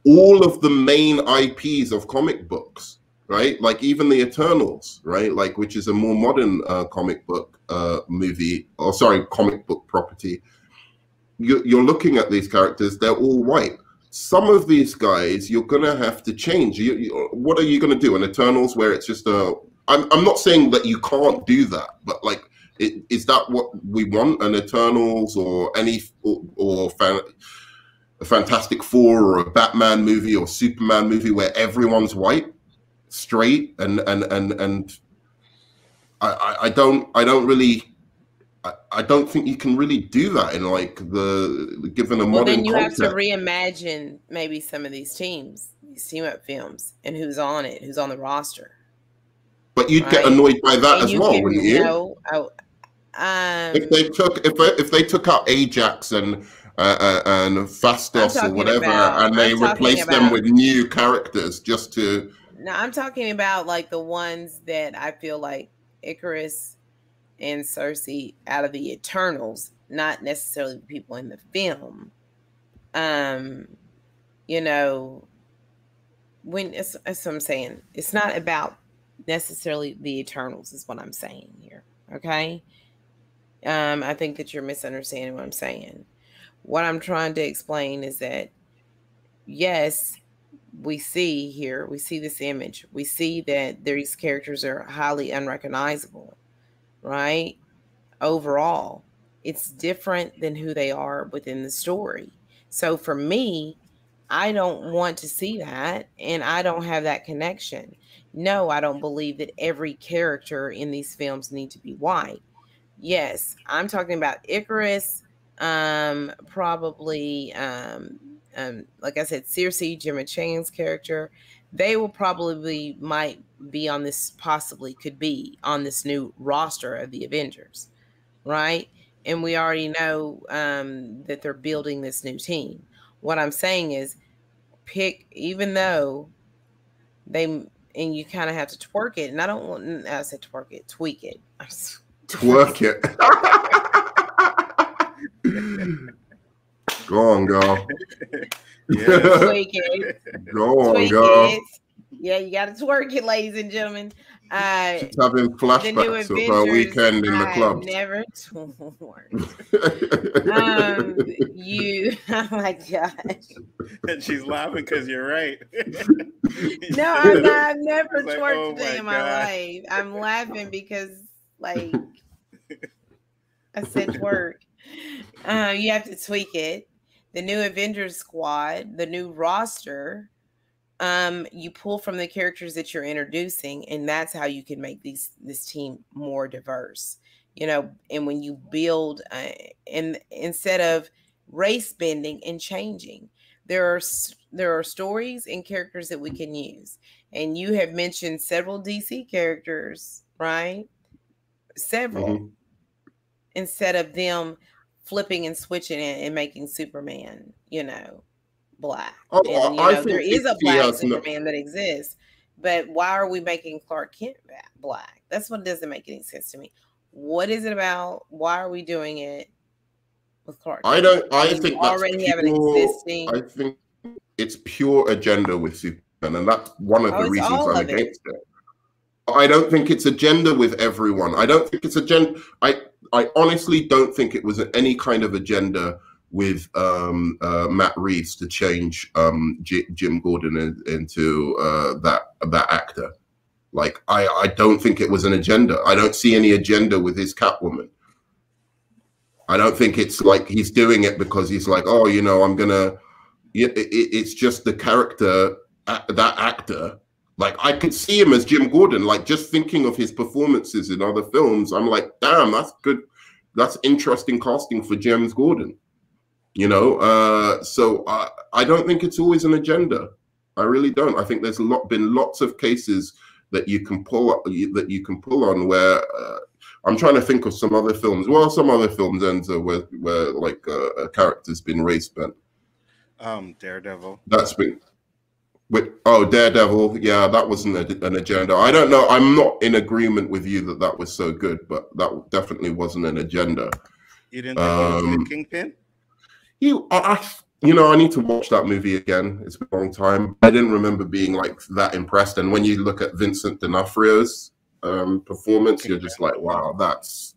all of the main IPs of comic books, right? Like even the Eternals, right? Like, which is a more modern comic book comic book property. You're looking at these characters, they're all white. Some of these guys you're gonna have to change. What are you gonna do? An Eternals where it's just I'm not saying that you can't do that, but like, is that what we want? An Eternals or a Fantastic Four or a Batman movie or Superman movie where everyone's white, straight, and I don't think you can really do that in like given a modern then you context. have to reimagine maybe some of these teams, these team up films, and who's on it, who's on the roster. But you'd get annoyed by that as well, wouldn't you? If they took out Ajax and Fastos or whatever, and they replaced them with new characters just to. No, I'm talking about like the ones that I feel like Icarus and Cersei out of the Eternals, not necessarily the people in the film. You know, that's what I'm saying. It's not about necessarily the Eternals, is what I'm saying here. Okay. I think that you're misunderstanding what I'm saying. What I'm trying to explain is that, yes, we see this image. We see that these characters are highly unrecognizable, right? Overall, it's different than who they are within the story. So for me, I don't want to see that, and I don't have that connection. No, I don't believe that every character in these films need to be white. Yes, I'm talking about Icarus, probably, like I said, Circe, Gemma Chan's character. They will probably might be on this, possibly could be on this new roster of the Avengers, right? And we already know that they're building this new team. What I'm saying is, pick, even though they, and you kind of have to twerk it, and I don't want, I said twerk it, tweak it. Twerk it. Go on, girl. Yeah. Tweak it. Go on, Tweak girl. it. Yeah, you got to twerk it, ladies and gentlemen. She's having flashbacks of her weekend in the club. Never twerked. Oh my gosh. And she's laughing because you're right. No, I'm not. I've never Like, twerked oh a day in my my God. life. I'm laughing because, like, I said twerk. You have to tweak it. The new Avengers squad, the new roster, you pull from the characters that you're introducing, and that's how you can make this team more diverse. You know, and when you build, and instead of race bending and changing, there are stories and characters that we can use. And you have mentioned several DC characters, right? Several. Mhm. Instead of them flipping and switching it and making Superman, black. Oh, And I think there is a he black has no- Superman that exists, but why are we making Clark Kent black? That's what doesn't make any sense to me. What is it about? Why are we doing it with Clark Kent? I think that's already have an existing. I think it's pure agenda with Superman, and that's one of the reasons I'm against it. I don't think it's agenda with everyone. I don't think it's agenda. I honestly don't think it was any kind of agenda with Matt Reeves to change Jim Gordon into that actor. Like, I don't think it was an agenda. I don't see any agenda with his Catwoman. I don't think it's like he's doing it because he's like, oh, I'm gonna. It's just the character, that actor. Like, I could see him as Jim Gordon. Like, just thinking of his performances in other films, I'm like, damn, that's good. That's interesting casting for James Gordon. So I don't think it's always an agenda. I really don't. I think there's been lots of cases that you can pull on where I'm trying to think of some other films. Well, some other films, Enzo, where like a character's been race bent. Daredevil. That's been. Daredevil. Yeah, that wasn't an agenda. I don't know. I'm not in agreement with you that was so good, but that definitely wasn't an agenda. You didn't think it was the Kingpin? I need to watch that movie again. It's been a long time. I didn't remember being like that impressed. And when you look at Vincent D'Onofrio's performance, you're just like, wow, that's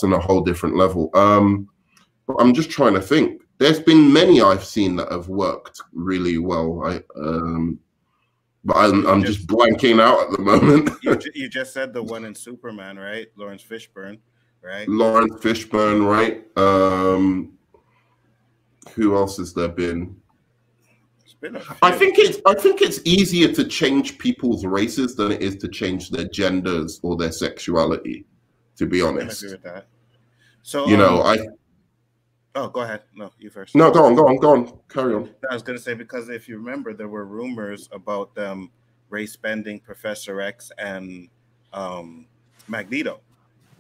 on a whole different level. But I'm just trying to think. There's been many I've seen that have worked really well. But I'm just blanking out at the moment. You just said the one in Superman, right? Lawrence Fishburne, right? Lawrence Fishburne, right? Who else has there been? I think it's easier to change people's races than it is to change their genders or their sexuality. To be honest, I agree with that. So Oh, go ahead. No, you first. No, go on. Carry on. I was going to say, because if you remember, there were rumors about them race bending Professor X and Magneto,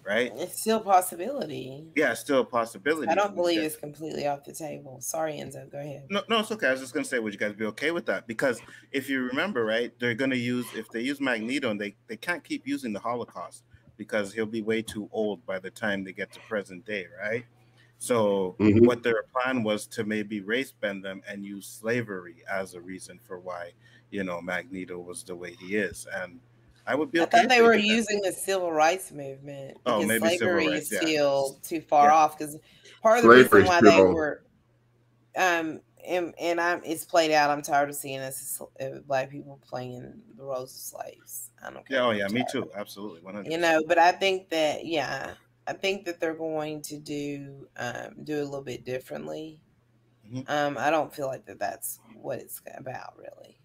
right? It's still a possibility. Yeah, it's still a possibility. I don't believe it's completely off the table. Sorry, Enzo. Go ahead. No, it's okay. I was just going to say, would you guys be okay with that? Because if you remember, right, they're going to if they use Magneto, and they can't keep using the Holocaust because he'll be way too old by the time they get to present day, right? So what their plan was to maybe race bend them and use slavery as a reason for why, Magneto was the way he is. And I would be okay. I thought they were using the civil rights movement. Oh, maybe slavery civil rights, is still too far off. Because part of the reason why they were, it's played out. I'm tired of seeing us Black people playing the roles of slaves. I don't care. Yeah, oh yeah, me too. Absolutely, 100%. But I think that they're going to do a little bit differently. I don't feel like that's what it's about, really.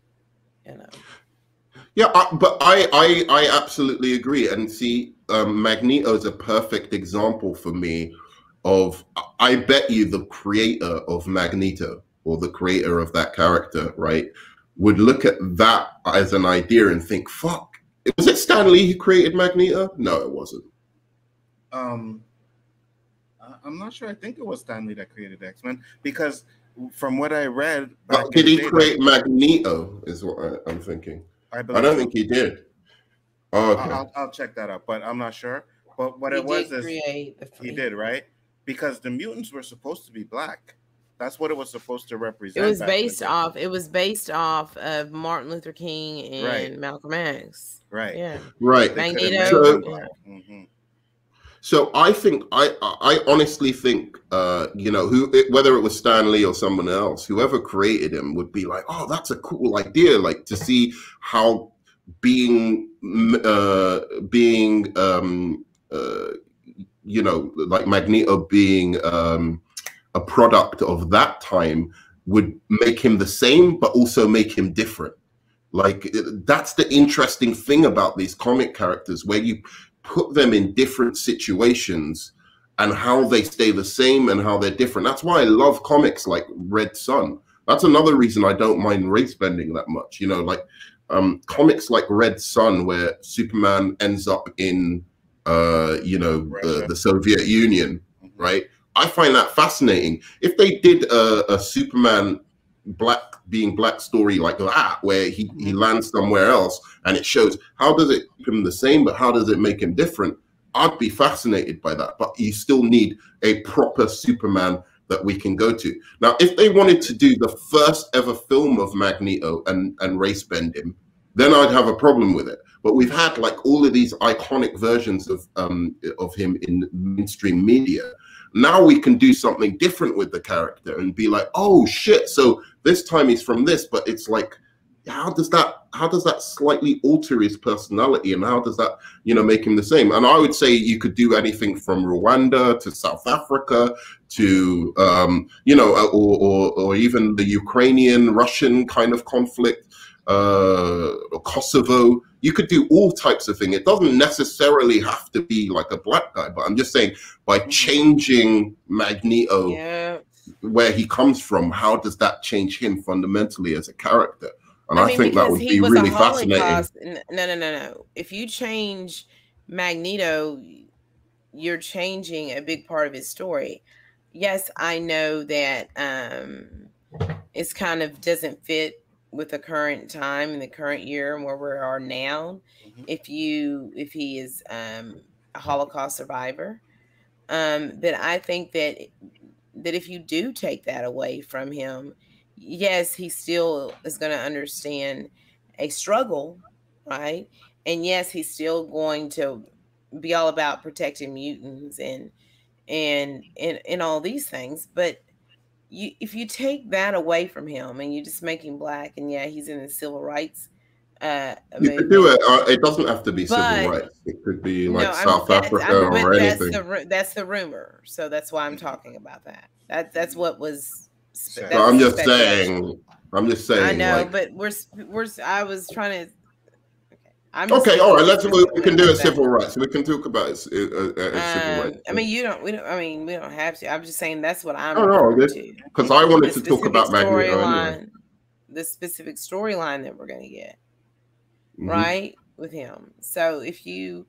Yeah, but I absolutely agree. And see, Magneto is a perfect example for me of, I bet you the creator of Magneto, or the creator of that character, right, would look at that as an idea and think, fuck, was it Stan Lee who created Magneto? No, it wasn't. I'm not sure. I think it was Stan Lee that created X-Men, because from what I read, Did he create Magneto? Is what I'm thinking. I don't think he did. Oh, okay. I'll check that out, but I'm not sure. But what it was is he did, right? Because the mutants were supposed to be black. That's what it was supposed to represent. It was based off. It was based off of Martin Luther King and Malcolm X. Right. Yeah. Right. Magneto. So I think I honestly think whether it was Stan Lee or someone else, whoever created him would be like, oh, that's a cool idea. Like, to see how being like Magneto being a product of that time would make him the same, but also make him different. Like, that's the interesting thing about these comic characters, where you put them in different situations and how they stay the same and how they're different. That's why I love comics like Red Son. That's another reason I don't mind race bending that much. Like comics like Red Son, where Superman ends up in the Soviet Union, right? I find that fascinating. If they did a Superman being black story like that, where he lands somewhere else and it shows how does it make him the same, but how does it make him different, I'd be fascinated by that. But you still need a proper Superman that we can go to. Now, if they wanted to do the first ever film of Magneto and race bend him, then I'd have a problem with it. But we've had like all of these iconic versions of him in mainstream media. Now we can do something different with the character and be like, oh shit, so this time he's from this, but it's like, how does that slightly alter his personality, and how does that make him the same? And I would say you could do anything from Rwanda to South Africa to or even the Ukrainian Russian kind of conflict, or Kosovo. You could do all types of things. It doesn't necessarily have to be like a black guy, but I'm just saying, by changing Magneto, where he comes from, how does that change him fundamentally as a character? And I think that would be really fascinating. No. If you change Magneto, you're changing a big part of his story. Yes, I know that it's kind of doesn't fit with the current time and the current year and where we are now. If he is a Holocaust survivor, but I think that if you do take that away from him, yes, he still is going to understand a struggle, right? And yes, he's still going to be all about protecting mutants and all these things. But if you take that away from him and you just make him black, and he's in the civil rights you could do it. It doesn't have to be civil rights. It could be like South Africa or anything. That's the rumor. So that's why I'm talking about that. That's what was. So I'm just saying. I know, like, but I was trying to. Okay, all right. We can do a civil rights. We can talk about civil rights. I mean, we don't have to. I'm just saying that's what I'm. Because I wanted to talk about Magneto anyway. The specific storyline that we're going to get, right, with him. So if you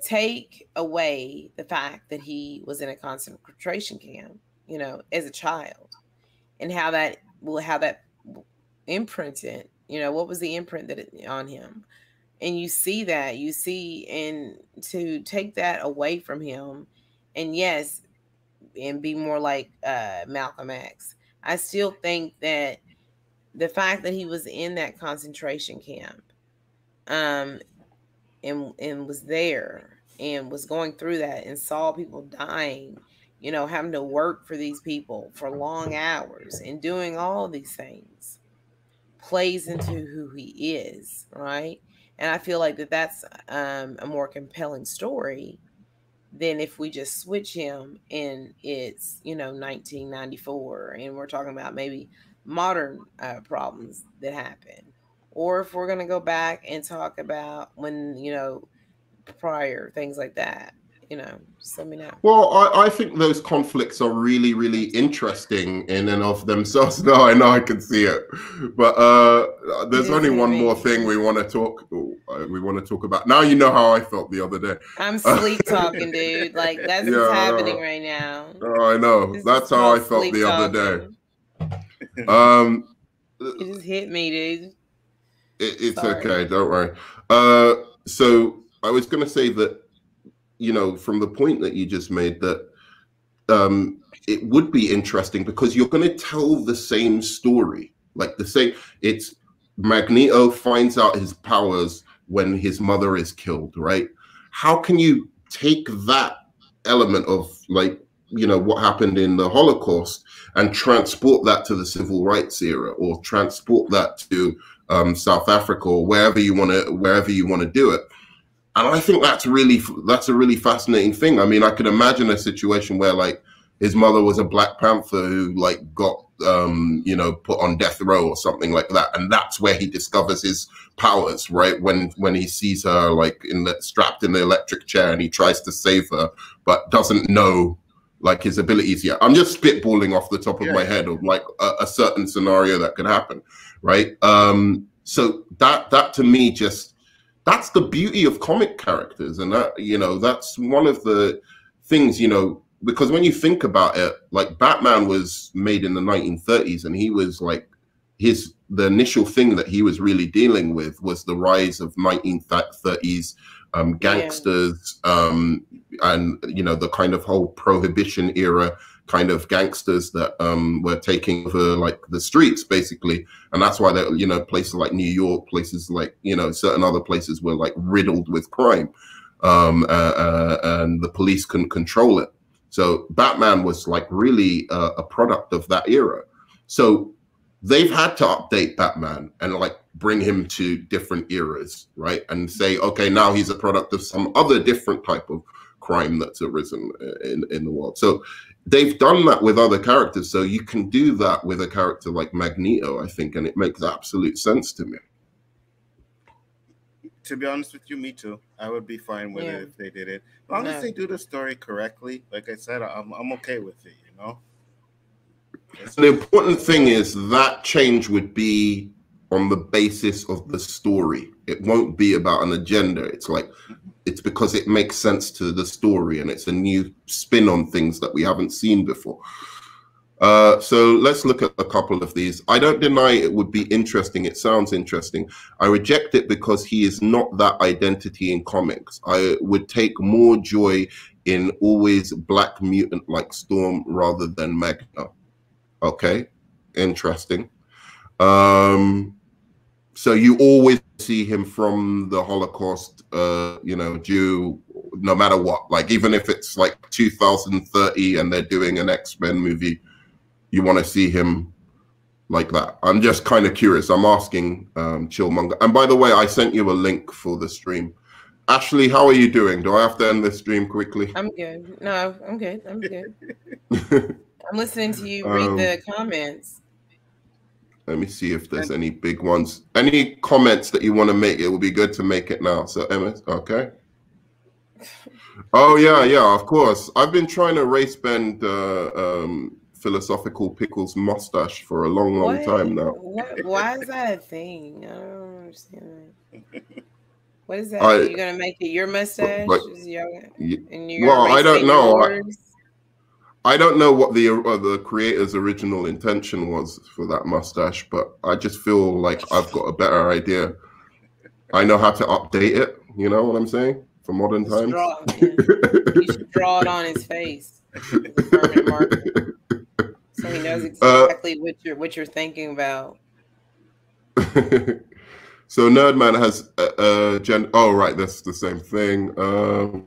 take away the fact that he was in a concentration camp, as a child, and how that imprinted, what was the imprint on him? And you see, and to take that away from him, and be more like Malcolm X. I still think that the fact that he was in that concentration camp, and was there and was going through that and saw people dying, having to work for these people for long hours and doing all these things, plays into who he is, right? And I feel like that's a more compelling story than if we just switch him and it's, 1994 and we're talking about maybe modern problems that happen. Or if we're going to go back and talk about when, prior, things like that. Just let me know. Well, I think those conflicts are really, really interesting in and of themselves. No, I know, I can see it, but there's only one more thing we want to talk. About. Now you know how I felt the other day. I'm sleep talking, dude. Like that's what's happening right now. Oh, I know. That's how I felt the other day. It just hit me, dude. It's okay. Don't worry. So I was going to say that, from the point that you just made, that it would be interesting because you're going to tell the same story, like the same. It's Magneto finds out his powers when his mother is killed, right? How can you take that element of what happened in the Holocaust and transport that to the civil rights era, or transport that to South Africa, or wherever you want to do it? And I think that's a really fascinating thing. I mean, I could imagine a situation where his mother was a Black Panther who got put on death row or something like that, and that's where he discovers his powers, right? When he sees her strapped in the electric chair and he tries to save her, but doesn't know his abilities yet. I'm just spitballing off the top of my head of a certain scenario that could happen, right? So that to me that's the beauty of comic characters. And that, that's one of the things, because when you think about it, Batman was made in the 1930s, and he was the initial thing that he was really dealing with was the rise of 1930s gangsters, and, the kind of whole Prohibition era kind of gangsters that were taking over the streets, basically. And that's why that places like New York, places like certain other places were riddled with crime, and the police couldn't control it. So Batman was really a product of that era. So they've had to update Batman and bring him to different eras, right? And say, okay, now he's a product of some other different type of crime that's arisen in the world. So they've done that with other characters, so you can do that with a character like Magneto, I think, and it makes absolute sense to me. To be honest with you, me too. I would be fine with it if they did it. As long as they do the story correctly, like I said, I'm okay with it, The important thing is that change would be on the basis of the story. It won't be about an agenda. It's because it makes sense to the story, and it's a new spin on things that we haven't seen before. So let's look at a couple of these. I don't deny it would be interesting. It sounds interesting. I reject it because he is not that identity in comics. I would take more joy in always Black mutant like Storm rather than Magneto. Okay, interesting. So you always see him from the Holocaust, Jew, no matter what. Even if it's 2030 and they're doing an X-Men movie, you want to see him like that. I'm just kind of curious. I'm asking Chillmonger. And by the way, I sent you a link for the stream. Ashley, how are you doing? Do I have to end the stream quickly? I'm good. No, I'm good. I'm good. I'm listening to you read the comments. Let me see if there's any big ones. Any comments that you want to make? It would be good to make it now. So, Emma, okay. Oh, yeah, of course. I've been trying to race bend Philosophical Pickle's mustache for a long time now. Why is that a thing? I don't understand that. What is that? Are you going to make it your mustache? I don't know. I don't know what the creator's original intention was for that mustache, but I just feel like I've got a better idea. I know how to update it. You know what I'm saying? For modern times. You should draw it on his face. Permanent marker. So he knows exactly what you're thinking about. So Nerdman has oh, right, that's the same thing.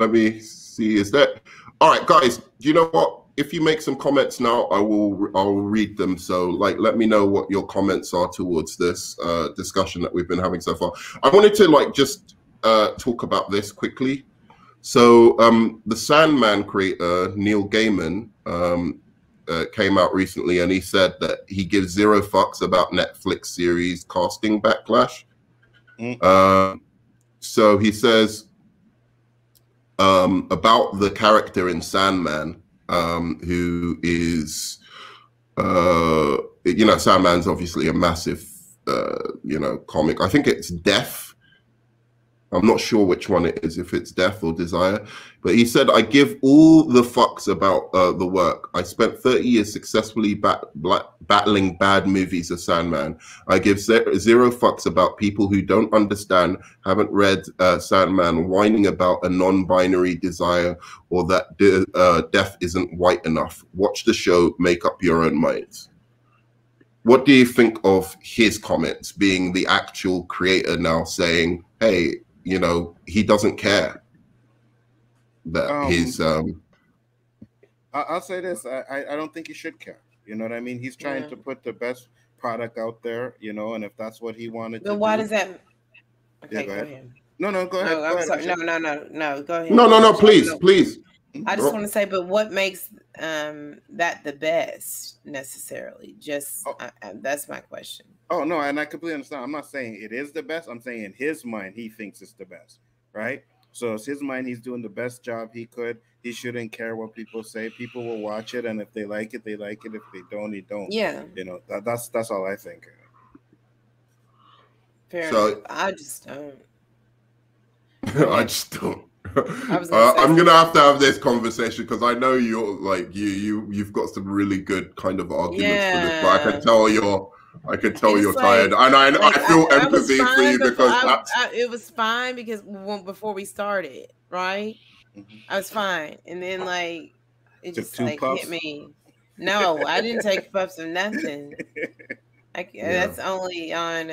Let me see. Is that all right, guys? Do you know what? If you make some comments now, I'll read them. So let me know what your comments are towards this discussion that we've been having so far. I wanted to just talk about this quickly. So the Sandman creator, Neil Gaiman, came out recently and he said that he gives zero fucks about Netflix series casting backlash. So he says about the character in Sandman, who is, Sandman's obviously a massive, comic. I think it's Death. I'm not sure which one it is, if it's Death or Desire. But he said, I give all the fucks about the work. I spent 30 years successfully battling bad movies of Sandman. I give zero fucks about people who don't understand, haven't read Sandman, whining about a non-binary desire or that death isn't white enough. Watch the show, make up your own minds. What do you think of his comments, being the actual creator now saying, hey, he doesn't care that he's I'll say this. I don't think he should care. You know what I mean? He's trying to put the best product out there, and if that's what he wanted to do. Why does that? Okay, go ahead. No, go ahead. No, I'm sorry. No, go ahead. No, please. I just want to say, but what makes that the best necessarily? Just that's my question. Oh no, and I completely understand. I'm not saying it is the best. I'm saying in his mind, he thinks it's the best, right? So it's his mind. He's doing the best job he could. He shouldn't care what people say. People will watch it, and if they like it, they like it. If they don't, they don't. Yeah. That's all I think. Fair enough. I just don't. I just don't. I'm gonna have this conversation because I know you're like you've got some really good kind of arguments for this, but I can tell you're tired, and I feel empathy for you because it was fine because before we started, right? Mm-hmm. I was fine, and then it just hit me. No, I didn't take puffs of nothing. That's only on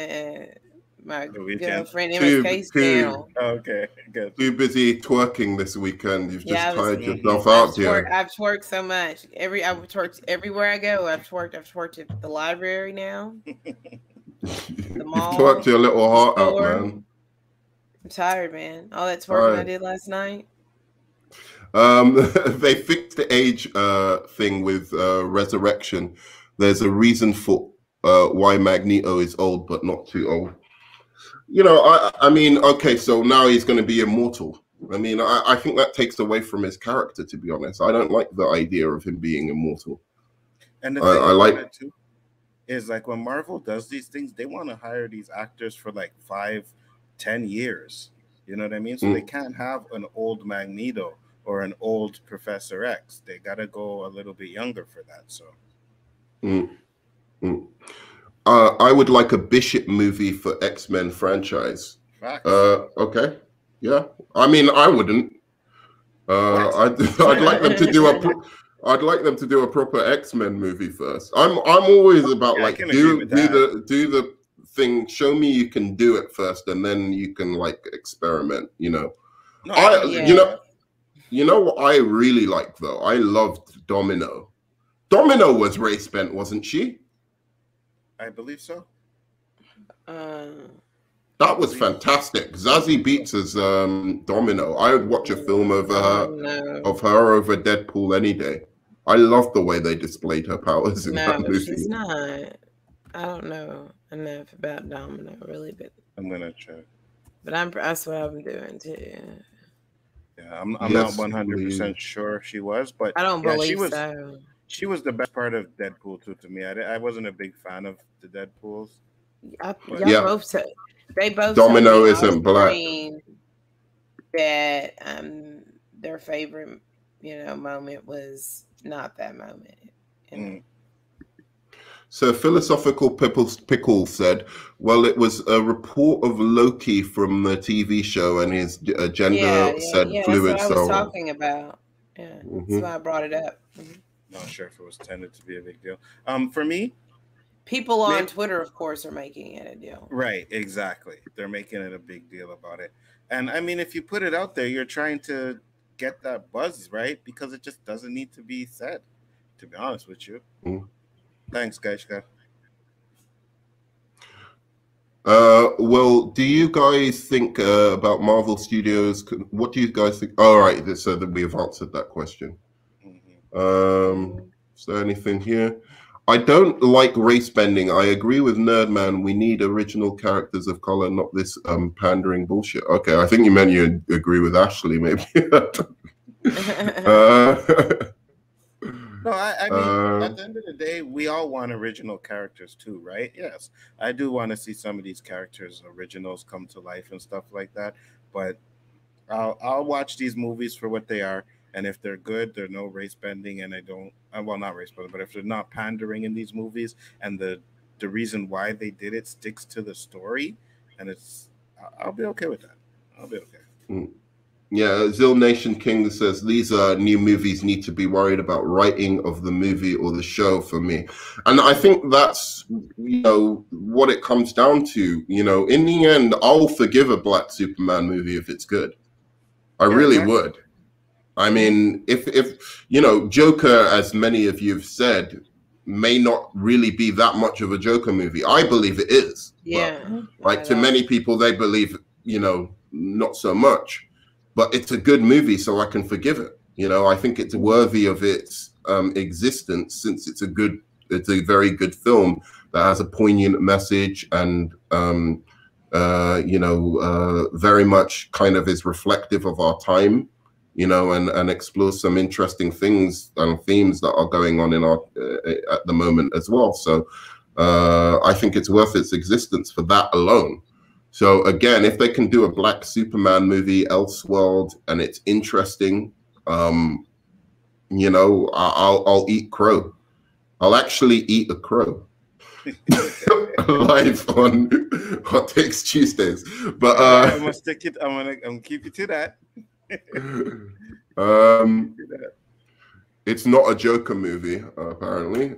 my girlfriend MSK's channel. Okay, good. Too busy twerking this weekend. You've just tired yourself out here. I've twerked so much. I've twerked everywhere I go. I've twerked at the library now. The mall. You've twerked your little heart out, man. I'm tired, man. All that twerking I did last night. They fixed the age thing with Resurrection. There's a reason for why Magneto is old but not too old. I mean, okay, so now he's going to be immortal. I mean, I think that takes away from his character, to be honest. I don't like the idea of him being immortal. And the thing I like it too is when Marvel does these things, they want to hire these actors for 5-10 years. You know what I mean? So they can't have an old Magneto or an old Professor X. They got to go a little bit younger for that. So. I would like a Bishop movie for X-Men franchise. Facts. Okay, yeah. I mean, I wouldn't. I'd like them to do I'd like them to do a proper X-Men movie first. I'm always about do the thing. Show me you can do it first, and then you can experiment. You know what I really like though. I loved Domino. Domino was race bent, wasn't she? I believe so. That was fantastic. Zazie Beetz as Domino. I would watch a film of her over Deadpool any day. I love the way they displayed her powers in that movie. She's not. I don't know enough about Domino really, but I'm gonna check. But that's what I'm doing too. Yeah, I'm not 100% sure she was, but I don't believe so. She was the best part of Deadpool too to me. I wasn't a big fan of the Deadpools. They both Domino isn't black. That their favorite, moment was not that moment. So Philosophical Pickle said, well, it was a report of Loki from the TV show and his gender said fluid. That's what I was talking about. Yeah, that's why I brought it up. Not sure if it was tended to be a big deal. For me, people on Twitter, of course, are making it a deal. Right, exactly. They're making it a big deal about it. And I mean, if you put it out there, you're trying to get that buzz, right? Because it just doesn't need to be said, to be honest with you. Thanks, guys. Well, do you guys think about Marvel Studios? What do you guys think? All right, so that we have answered that question. Is there anything here? I don't like race bending. I agree with Nerdman. We need original characters of color, not this pandering bullshit. Okay, I think you meant you agree with Ashley, maybe. No, I mean, at the end of the day, we all want original characters too, right? Yes, I do want to see some of these characters, originals, come to life and stuff like that. But I'll watch these movies for what they are, and if they're good, they're no race bending, and I don't, well, not race bending, but if they're not pandering in these movies, and the reason why they did it sticks to the story, and I'll be okay with that. I'll be okay. Mm. Yeah, Zill Nation King says these new movies need to be worried about writing of the movie or the show for me. And I think that's, what it comes down to. In the end, I'll forgive a Black Superman movie if it's good. I really would. I mean, if Joker, as many of you have said, may not really be that much of a Joker movie. I believe it is. Yeah. But, to many people, they believe, not so much. But it's a good movie, so I can forgive it. I think it's worthy of its existence, since it's a very good film that has a poignant message and very much kind of is reflective of our time, and explores some interesting things and themes that are going on in our at the moment as well. So I think it's worth its existence for that alone. So again, if they can do a Black Superman movie, Elseworld, and it's interesting, I'll eat crow. I'll actually eat a crow live on Hot Takes Tuesdays. But I'm gonna stick it. I'm gonna keep it to that. It's not a Joker movie, apparently.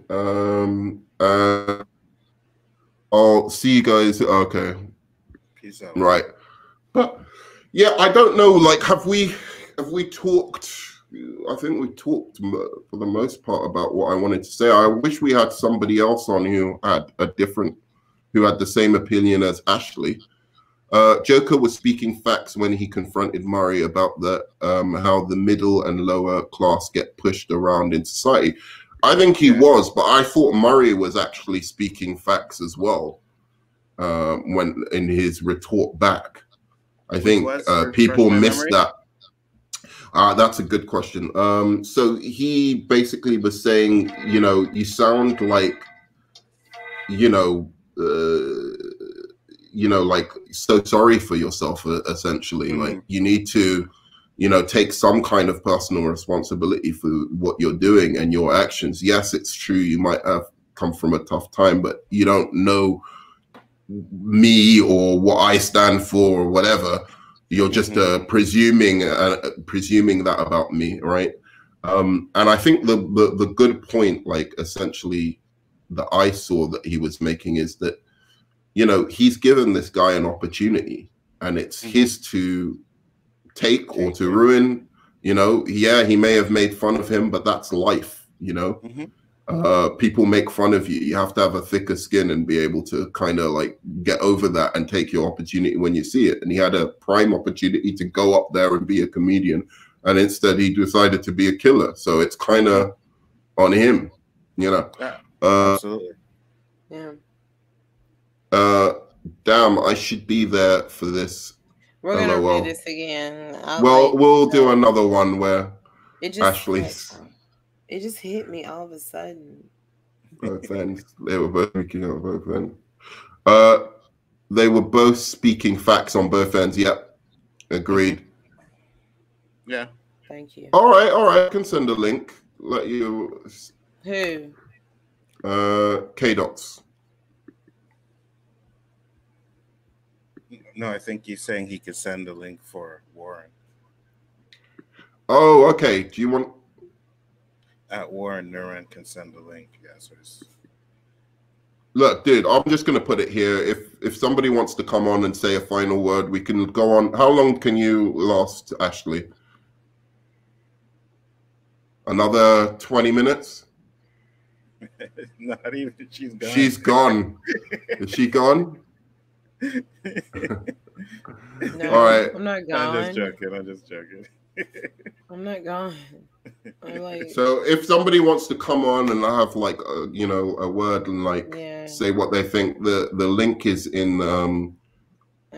I'll see you guys. Okay. Peace out. Right. But yeah, I don't know. Like, have we talked? I think we talked for the most part about what I wanted to say. I wish we had somebody else on who had the same opinion as Ashley. Joker was speaking facts when he confronted Murray about how the middle and lower class get pushed around in society. I think he was, but I thought Murray was actually speaking facts as well. When in his retort back, I think people missed that. That's a good question. So he basically was saying, you sound like, like so sorry for yourself, essentially. Mm-hmm. Like you need to, take some kind of personal responsibility for what you're doing and your actions. Yes, it's true. You might have come from a tough time, but you don't know me or what I stand for or whatever. You're just presuming that about me, right? And I think the good point, like essentially, that I saw that he was making is that, he's given this guy an opportunity, and it's his to take or to ruin. Yeah, he may have made fun of him, but that's life. People make fun of you. You have to have a thicker skin and be able to kind of like get over that and take your opportunity when you see it. And he had a prime opportunity to go up there and be a comedian, and instead he decided to be a killer. So it's kind of on him, Yeah, absolutely. Yeah. Damn, I should be there for this. We're gonna do this again. We'll do another one where Ashley's. It just hit me all of a sudden. Both ends. They were both speaking on both ends. They were both speaking facts on both ends. Yep. Agreed. Yeah. Thank you. All right. I can send a link. Let you. Who? K-Dots. No, I think he's saying he could send a link for Warren. Oh, okay. Do you want? At Warren, Nuran can send a link. Yeah, so look, dude, I'm just gonna put it here. If somebody wants to come on and say a final word, we can go on. How long can you last, Ashley? Another 20 minutes? Not even. She's gone. She's gone. Is she gone? No, All right. I'm not I'm gone. just joking. I'm just joking. I'm not gone. I'm like, So if somebody wants to come on and I have like you know, a word and like yeah, say what they think, the link is in I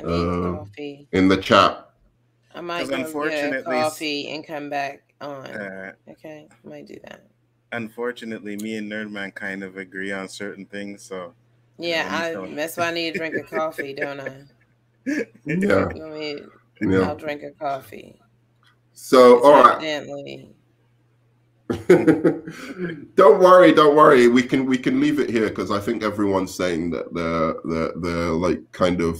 need coffee. in the chat. I might 'Cause go get a unfortunately, coffee and come back on. Uh, Okay, I might do that. unfortunately, me and Nerdman kind of agree on certain things, so Yeah, when you that's why I need to drink a coffee, don't I? Yeah. I mean, Yeah. I'll drink a coffee. So 'Cause all right. evidently, Don't worry. We can leave it here because I think everyone's saying that they're like kind of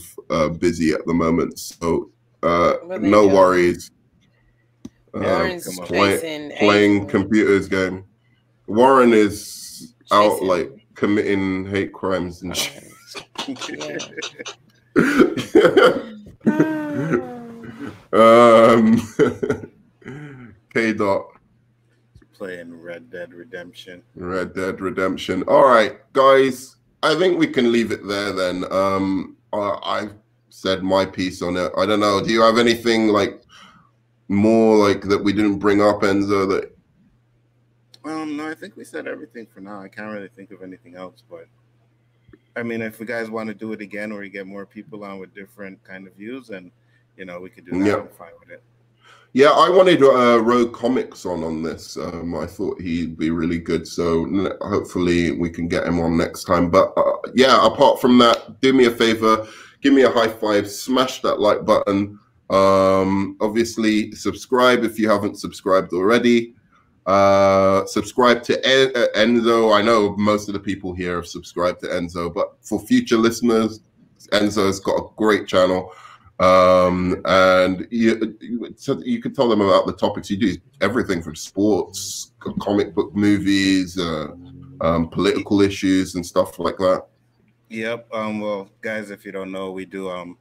busy at the moment. So what they no doing? worries. Warren's come on. chasing Playing Asian. computers game. Warren is out Chasing- like committing hate crimes and shit. Yeah. K Dot. Playing Red Dead Redemption. Red Dead Redemption. All right, guys. I think we can leave it there then. I said my piece on it. I don't know. Do you have anything like more like that we didn't bring up, Enzo? That No, I think we said everything for now. I can't really think of anything else, but I mean, if you guys want to do it again or you get more people on with different kind of views, and we could do that. Yeah. I'm fine with it. Yeah, I wanted Rogue Comics on this. I thought he'd be really good. So hopefully we can get him on next time. But yeah, apart from that, do me a favor, give me a high five, smash that like button. Obviously, subscribe if you haven't subscribed already. Subscribe to Enzo. I know most of the people here have subscribed to Enzo, but for future listeners, Enzo's got a great channel. And you can tell them about the topics you do, everything from sports, comic book movies, political issues and stuff like that. Yep. Well, guys, if you don't know, we do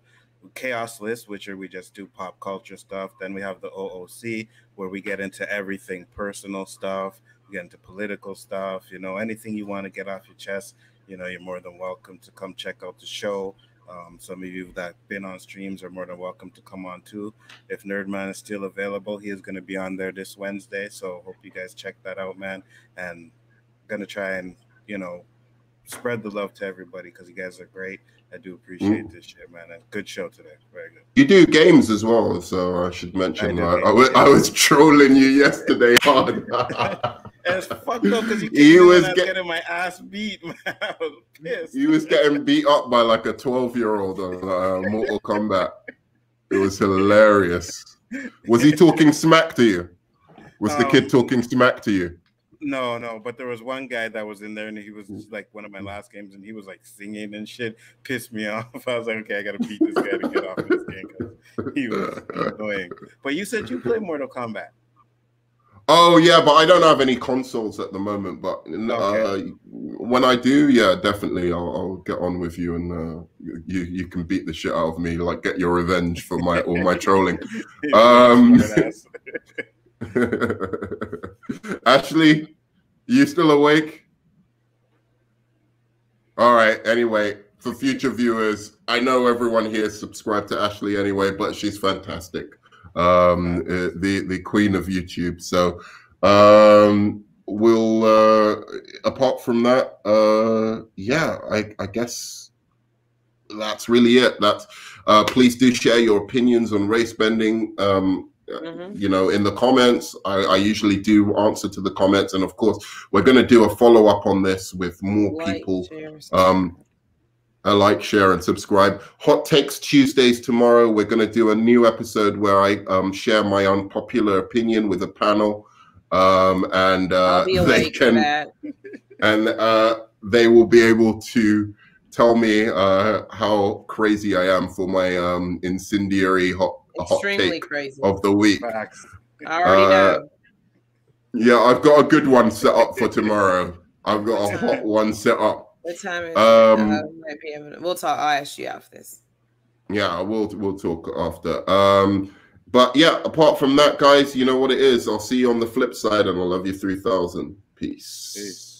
Chaos List, which we just do pop culture stuff. Then we have the OOC, where we get into everything, personal stuff, we get into political stuff, anything you want to get off your chest, you're more than welcome to come check out the show. Some of you that been on streams are more than welcome to come on too. If Nerdman is still available, he is going to be on there this Wednesday. So hope you guys check that out, man. And going to try and, spread the love to everybody because you guys are great. I do appreciate this shit, man. And good show today. Very good. You do games as well, so I should mention. I was trolling you yesterday hard. It's fucked up because he was getting my ass beat, man. I was pissed. He was getting beat up by like a 12-year-old on Mortal Kombat. It was hilarious. Was he talking smack to you? Was the kid talking smack to you? No, but there was one guy that was in there and he was just like one of my last games and he was like singing and shit. Pissed me off. I was like, okay, I gotta beat this guy to get off this game because he was annoying. But you said you play Mortal Kombat. Oh yeah, but I don't have any consoles at the moment. But when I do, yeah, definitely, I'll get on with you and you can beat the shit out of me, like get your revenge for all my trolling. Ashley, you still awake? All right. Anyway, for future viewers, I know everyone here is subscribed to Ashley anyway, but she's fantastic. The queen of YouTube. So we'll apart from that, yeah, I guess that's really it. That's please do share your opinions on race bending. In the comments. I usually do answer to the comments, and of course we're going to do a follow-up on this with more people. Like, share, and subscribe. Hot Takes Tuesdays tomorrow. We're going to do a new episode where I share my unpopular opinion with a panel, and they can and they will be able to tell me how crazy I am for my incendiary hot take crazy of the week. I already know. Yeah, I've got a good one set up for tomorrow. I've got a hot one set up. What time is it? We'll talk. I'll ask you after this. Yeah, we'll talk after. But yeah, apart from that, guys, you know what it is. I'll see you on the flip side, and I love you 3000. Peace.